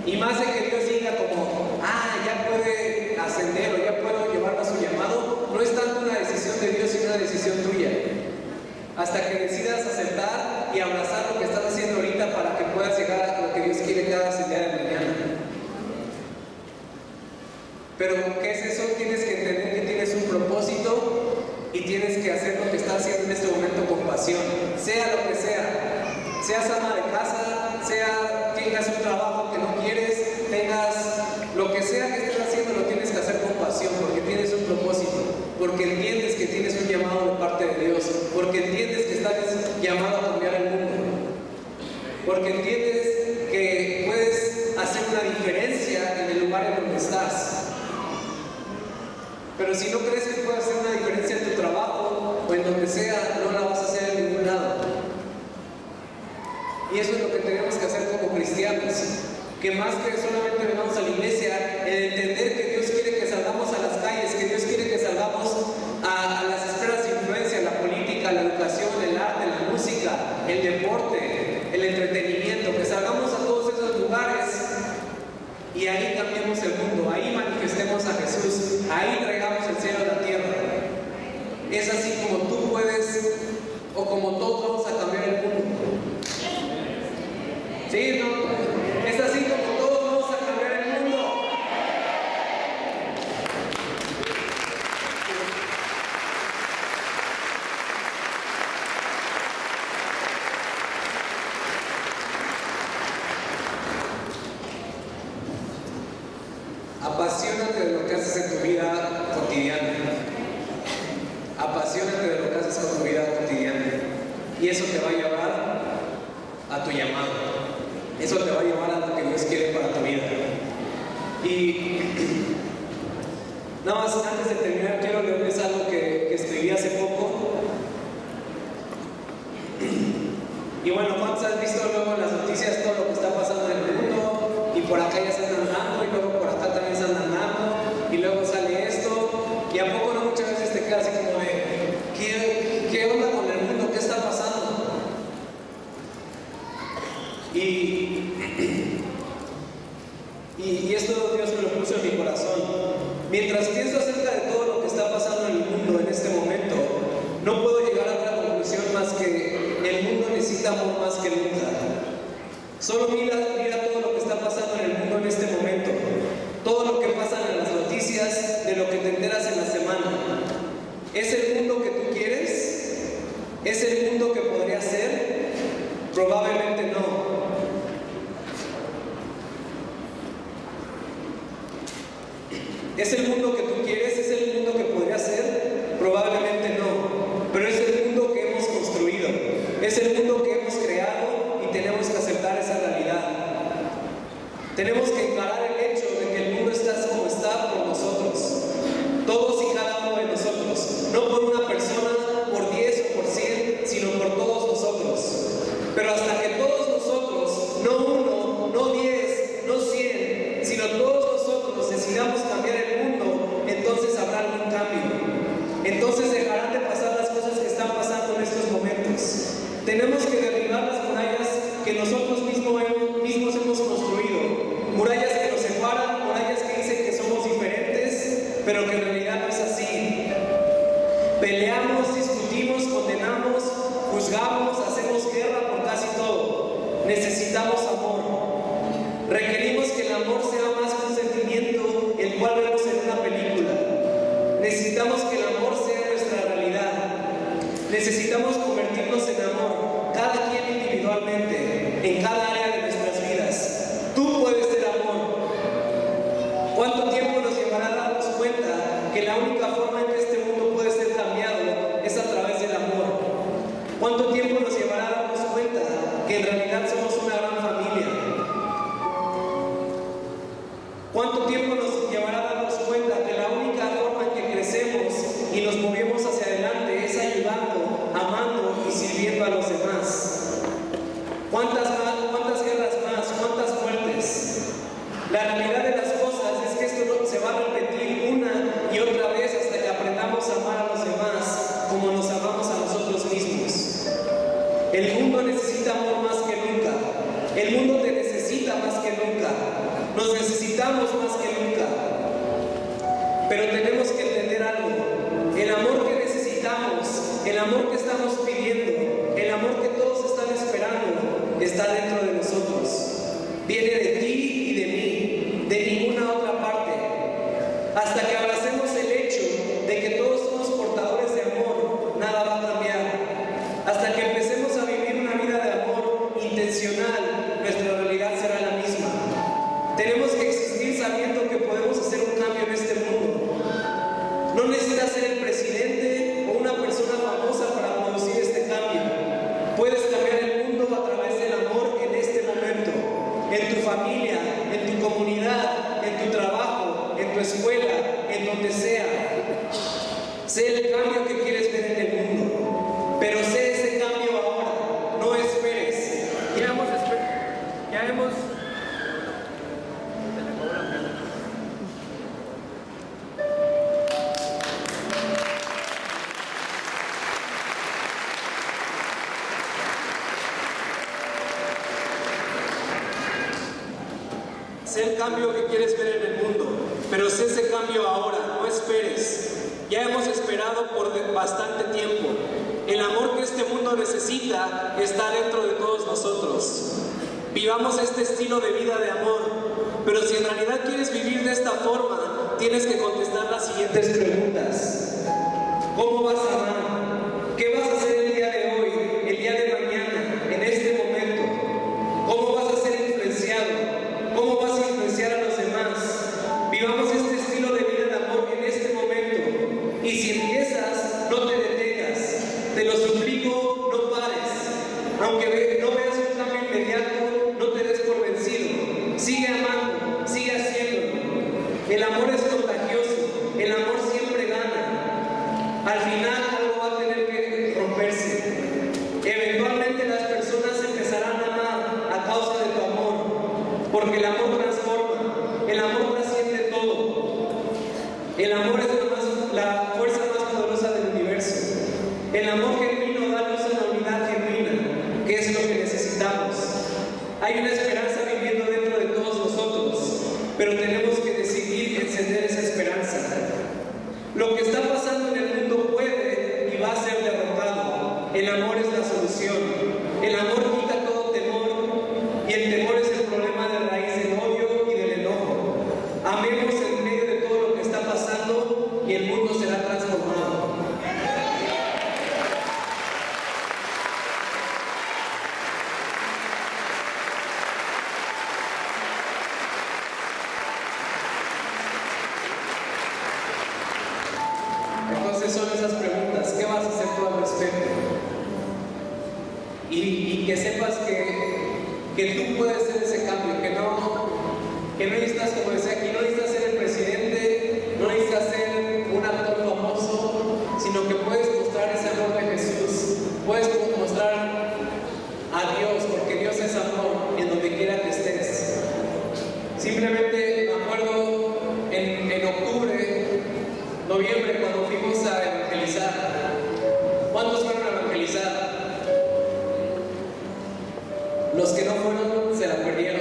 Y más de que Dios diga como, ya puede ascender o ya puedo llevarlo a su llamado, no es tanto una decisión de Dios, sino una decisión tuya. Hasta que decidas aceptar y abrazar lo que estás haciendo ahorita para que puedas llegar a lo que Dios quiere cada día de mañana. Pero ¿qué es eso? Tienes que entender que tienes un propósito y tienes que hacer lo que estás haciendo en este momento con pasión, sea lo que sea. Seas ama de casa, tengas un trabajo que no quieres, tengas lo que sea que estés haciendo, lo tienes que hacer con pasión, porque tienes un propósito, porque entiendes que tienes un llamado de parte de Dios, porque entiendes que estás llamado a cambiar el mundo, porque entiendes que puedes hacer una diferencia en el lugar en donde estás. Pero si no crees que puedes hacer una diferencia en tu trabajo o en donde sea, no la vas a hacer en ningún lado. Y eso es lo que tenemos que hacer como cristianos, que más que solamente venamos a la iglesia, el entender que Dios quiere que salgamos a las calles, que Dios quiere que salgamos a las esferas de influencia, la política, la educación, el arte, la música, el deporte, el entretenimiento, que salgamos a todos esos lugares y ahí cambiemos el mundo, ahí manifestemos a Jesús, ahí traigamos el cielo a la tierra. Es así como tú puedes, o como todos vamos a cambiar el mundo. Sí, no, es así como todos vamos a cambiar el mundo. Apasionate de lo que haces en tu vida cotidiana. Apasionate de lo que haces con tu vida cotidiana. Y eso te va a llevar a tu llamado. Eso te va a llevar a lo que Dios quiere para tu vida. Y nada más antes de terminar, quiero leerles algo que escribí hace poco. Y bueno, ¿cuántos han visto luego en las noticias todo lo que está pasando en el mundo? Y por acá ya se andan dando, y luego por acá también se andan dando, y luego sale esto. Y a poco no muchas veces te quedas así como de, ¿qué onda con el mundo? ¿Qué está pasando? Y esto Dios me lo puso en mi corazón. Mientras pienso acerca de todo lo que está pasando en el mundo en este momento, no puedo llegar a otra conclusión más que el mundo necesita amor más que nunca. Solo mira todo lo que está pasando en el mundo en este momento, todo lo que pasa en las noticias, de lo que te enteras en la semana. ¿Es el mundo que tú quieres? ¿Es el mundo que podría ser? Probablemente no. ¿Es el mundo que tú quieres? ¿Es el mundo que podría ser? Probablemente no. Pero es el mundo que hemos construido. Es el mundo que hemos creado y tenemos que aceptar esa realidad. Tenemos que encarar el hecho de que el mundo está como está por nosotros. Todos y cada uno de nosotros. No por una persona, por 10 o por 100, sino por todos nosotros. Pero hasta que todos nosotros, no uno, no 10, no 100, sino todos nosotros decidamos cambiar el mundo, entonces habrá algún cambio. Entonces dejarán de pasar las cosas que están pasando en estos momentos. Tenemos que derribar las murallas que nosotros mismos hemos construido. Murallas que nos separan, murallas que dicen que somos diferentes, pero que en realidad no es así. Peleamos, discutimos, condenamos, juzgamos, hacemos guerra por casi todo. Necesitamos amor. Requerimos que el amor sea más que un sentimiento el cual vemos en una película. Necesitamos que el amor sea nuestra realidad. Necesitamos convertirnos en amor, cada quien individualmente, en cada área de nuestras vidas. Tú puedes ser amor. ¿Cuánto tiempo nos llevará a darnos cuenta que la única forma en que este mundo puede ser cambiado es a través del amor? ¿Cuánto tiempo nos llevará a darnos cuenta que en realidad somos una gran familia? ¿Cuánto tiempo nos llevará a darnos cuenta que la única forma en que crecemos y nos movemos hacia adelante es ayudando, amando y sirviendo a los demás? ¿Cuántas guerras más? ¿Cuántas muertes? La realidad de las cosas es que esto se va a repetir una y otra vez hasta que aprendamos a amar a los demás como nos amamos a nosotros mismos. El mundo necesita amor más que nunca. El mundo te necesita necesita más que nunca. Nos necesitamos más que nunca. Pero tenemos que entender algo. El amor que necesitamos, el amor que estamos pidiendo, el amor que todos están esperando, está dentro de nosotros. Viene de ti y de mí, de ninguna otra parte. Hasta que abracemos el hecho de que todos somos portadores de amor, nada va a cambiar. Hasta que empecemos a vivir una vida de amor intencional, nuestra realidad será la misma. Tenemos que existir sabiendo que podemos hacer un cambio en este mundo. No necesitas ser el presidente o una persona famosa para producir este cambio. Puedes cambiar el mundo a través del amor en este momento, en tu familia, en tu comunidad, en tu trabajo, en tu escuela, en donde sea. Sé el cambio que quieres ver en el mundo, pero sé ese cambio ahora, no esperes. Ya hemos Sé el cambio que quieres ver en el mundo, pero sé ese cambio ahora, no esperes. Ya hemos esperado por bastante tiempo. El amor que este mundo necesita está dentro de todos nosotros. Vivamos este estilo de vida de amor, pero si en realidad quieres vivir de esta forma, tienes que contestar las siguientes preguntas. ¿Cómo vas a amar? ¿Qué vas a hacer el día de hoy, el día de mañana, en este momento? ¿Cómo vas a ser influenciado? ¿Cómo vas a influenciar a los demás? Vivamos este estilo de vida de amor en este momento. Y si empiezas, no te detengas. Te lo suplico, no pares. Aunque no veas un cambio inmediato, no te des por vencido. Sigue amando, sigue haciéndolo. El amor es contagioso, el amor siempre gana. Al final algo va a tener que romperse. Eventualmente las personas empezarán a amar a causa de tu amor, porque el amor transforma, el amor trasciende todo. El amor es la fuerza más poderosa del universo. El amor genuino da luz a la unidad genuina, que es lo que necesitamos. Hay una esperanza viviendo dentro de todos nosotros, pero tenemos que decidir encender esa esperanza. Lo que está pasando en el mundo puede y va a ser derrotado. El amor es la solución. El amor quita todo temor, y el temor es el problema de raíz del odio y del enojo. Amemos en medio de todo lo que está pasando y el mundo será transformado. Entonces son esas preguntas. ¿Qué vas a hacer tú al respecto? Y que sepas que tú puedes hacer ese cambio, que no necesitas, como decía aquí, no necesitas ser el presidente, no necesitas ser un actor famoso, sino que puedes mostrar ese amor de Jesús, puedes mostrar a Dios, porque Dios es amor en donde quiera que estés. Simplemente me acuerdo en octubre, noviembre, cuando fuimos a evangelizar. ¿Cuántos fueron a evangelizar? Los que no fueron se la perdieron.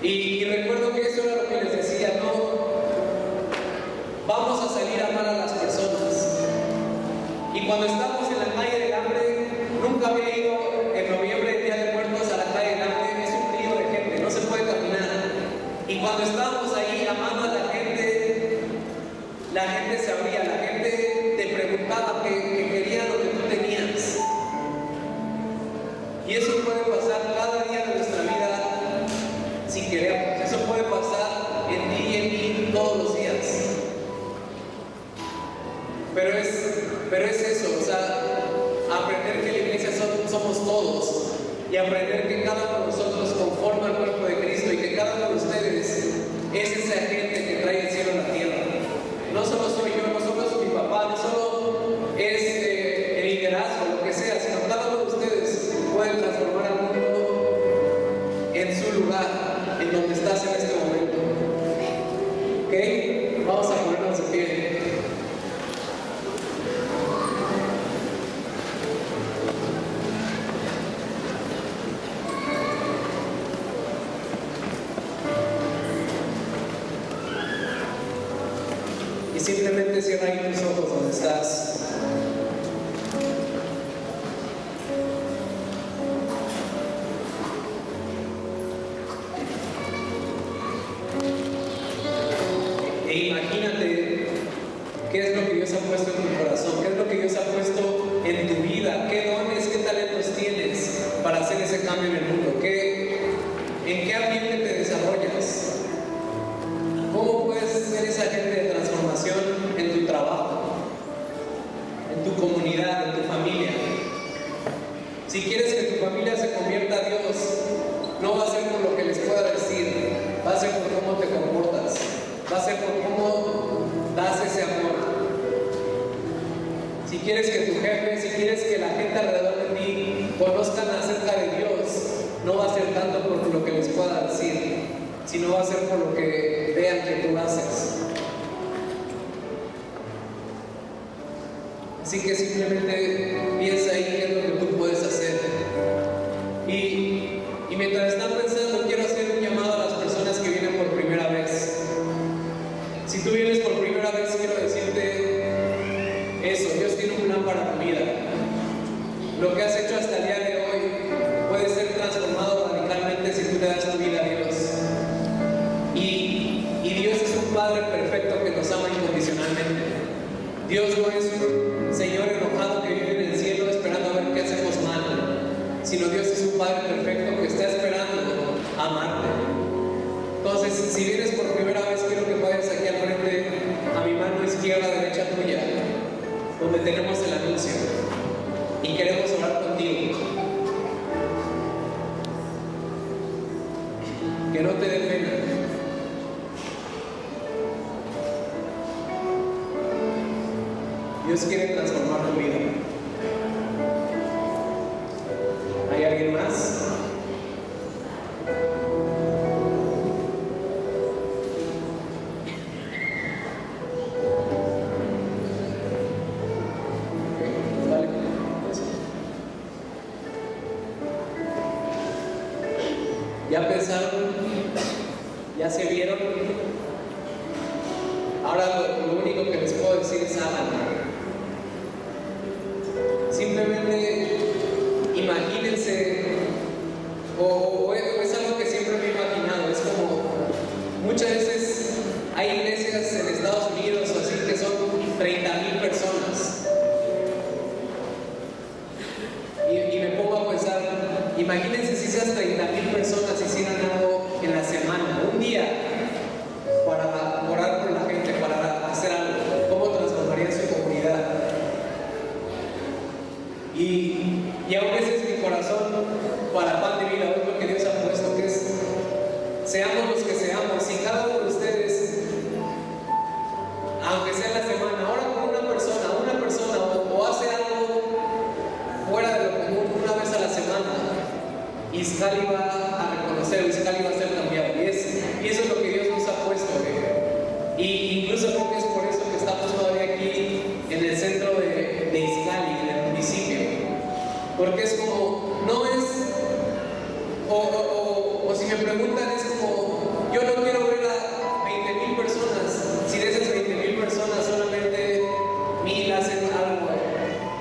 Y recuerdo que eso era lo que les decía, no, vamos a salir a amar a las personas. Y cuando estábamos en la calle del hambre, nunca había ido en noviembre, el Día de Muertos, a la calle del hambre. Es un río de gente, no se puede caminar. Y cuando estábamos ahí amando a la gente se abría, la gente te preguntaba que quería lo que tú tenías. Y eso puede pasar cada día de nuestra vida si queremos. Eso puede pasar en ti y en mí todos los días. Pero es eso, o sea, aprender que la iglesia somos todos, y aprender que cada uno de nosotros conforma el cuerpo de Cristo, y que cada uno de ustedes es ese agente que trae el cielo a la tierra. No solo soy yo, no solo es mi papá, no solo es el liderazgo, lo que sea, sino cada uno de ustedes puede transformar al mundo en su lugar, en donde estás en este momento. ¿Ok? Vamos a ponernos de pie. y simplemente cierra ahí tus ojos donde estás. E imagínate qué es lo que Dios ha puesto en tu corazón, qué es lo que Dios ha puesto en tu vida, qué dones, qué talentos tienes para hacer ese cambio en el mundo, en qué ambiente te desarrollas, cómo puedes ser esa gente de transformación en tu trabajo, en tu comunidad, en tu familia. Si quieres que tu familia se convierta a Dios, no va a ser por lo que les pueda decir, va a ser por cómo te comportas, va a ser por cómo das ese amor. Si quieres que tu jefe, si quieres que la gente alrededor de ti conozcan acerca de Dios, no va a ser tanto por lo que les pueda decir, sino va a ser por lo que vean que tú haces. Así que simplemente piensa ahí qué es lo que tú puedes hacer. Y mientras están pensando, quiero hacer un llamado a las personas que vienen por primera vez. Si tú vienes por primera vez, quiero decirte eso: Dios tiene un plan para tu vida. Lo que has hecho hasta el día de hoy puede ser transformado radicalmente si tú le das tu vida a Dios. Y Dios es un Padre perfecto que nos ama incondicionalmente. Dios no es un Señor enojado que vive en el cielo esperando a ver qué hacemos mal, sino Dios es un Padre perfecto que está esperando amarte. Entonces, si vienes por primera vez, quiero que vayas aquí al frente, a mi mano izquierda, derecha tuya, donde tenemos el anuncio, y queremos orar contigo. Que no te dé pena. Dios quiere transformar tu vida. ¿Hay alguien más? ¿Ya pensaron? ¿Ya se vieron? Ahora lo único que les puedo decir es háganlo. Simplemente imagínense, o es algo que siempre me he imaginado, es como muchas veces hay iglesias en Estados Unidos o así que son 30,000 personas. Y me pongo a pensar, imagínense si esas 30,000 personas hicieran algo en la semana, un día, para orar por la gente, para hacer algo. ¿Cómo transformaría su comunidad? Y aún ese es mi corazón para Pan de Vida, es lo que Dios ha puesto, que es seamos los que seamos. Si cada uno de ustedes, aunque sea en la semana, ora por una persona o hace algo fuera de lo común una vez a la semana, Iscali va a reconocer, Iscali va a ser cambiado. Y eso es lo que Dios nos ha puesto. Y incluso creo que es por eso que estamos todavía aquí en el centro de Iscali, en el municipio. Porque es como, no es, o si me preguntan, es como, yo no quiero ver a 20,000 personas, si de esas 20,000 personas solamente 1,000 hacen algo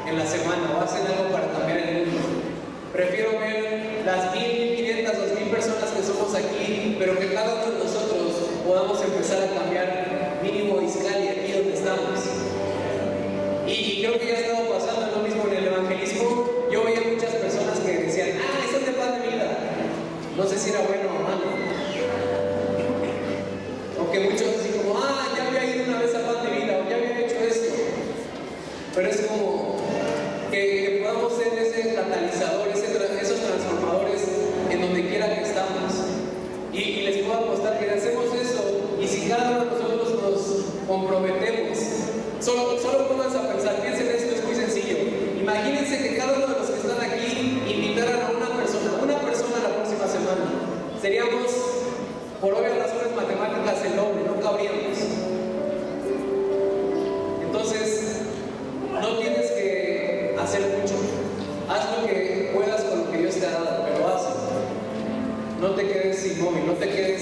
en la semana o hacen algo para cambiar el mundo. Prefiero ver las 1,000, 1,500, 2,000 personas que somos aquí, pero que cada uno de nosotros podamos empezar a cambiar mínimo Iscali aquí donde estamos. Y creo que ya ha estado pasando lo mismo en el evangelismo. Yo veía muchas personas que decían, eso es de Pan de Vida. No sé si era bueno o malo. Aunque muchos así como, ya había ido una vez a Pan de Vida, o ya había hecho esto. Pero es como que podamos ser ese catalizador, esos transformadores en donde quiera que estamos. Y les puedo apostar que hacemos eso, y si cada uno de nosotros nos comprometemos, solo pónganse a pensar, piensen esto, es muy sencillo. Imagínense que cada uno de los que están aquí invitaran a una persona la próxima semana. Seríamos, por obvias razones matemáticas, el doble, no cabríamos. Entonces, no tienes que hacer mucho. Haz lo que puedas con lo que Dios te ha dado, pero hazlo. No te quedes inmóvil, no te quedes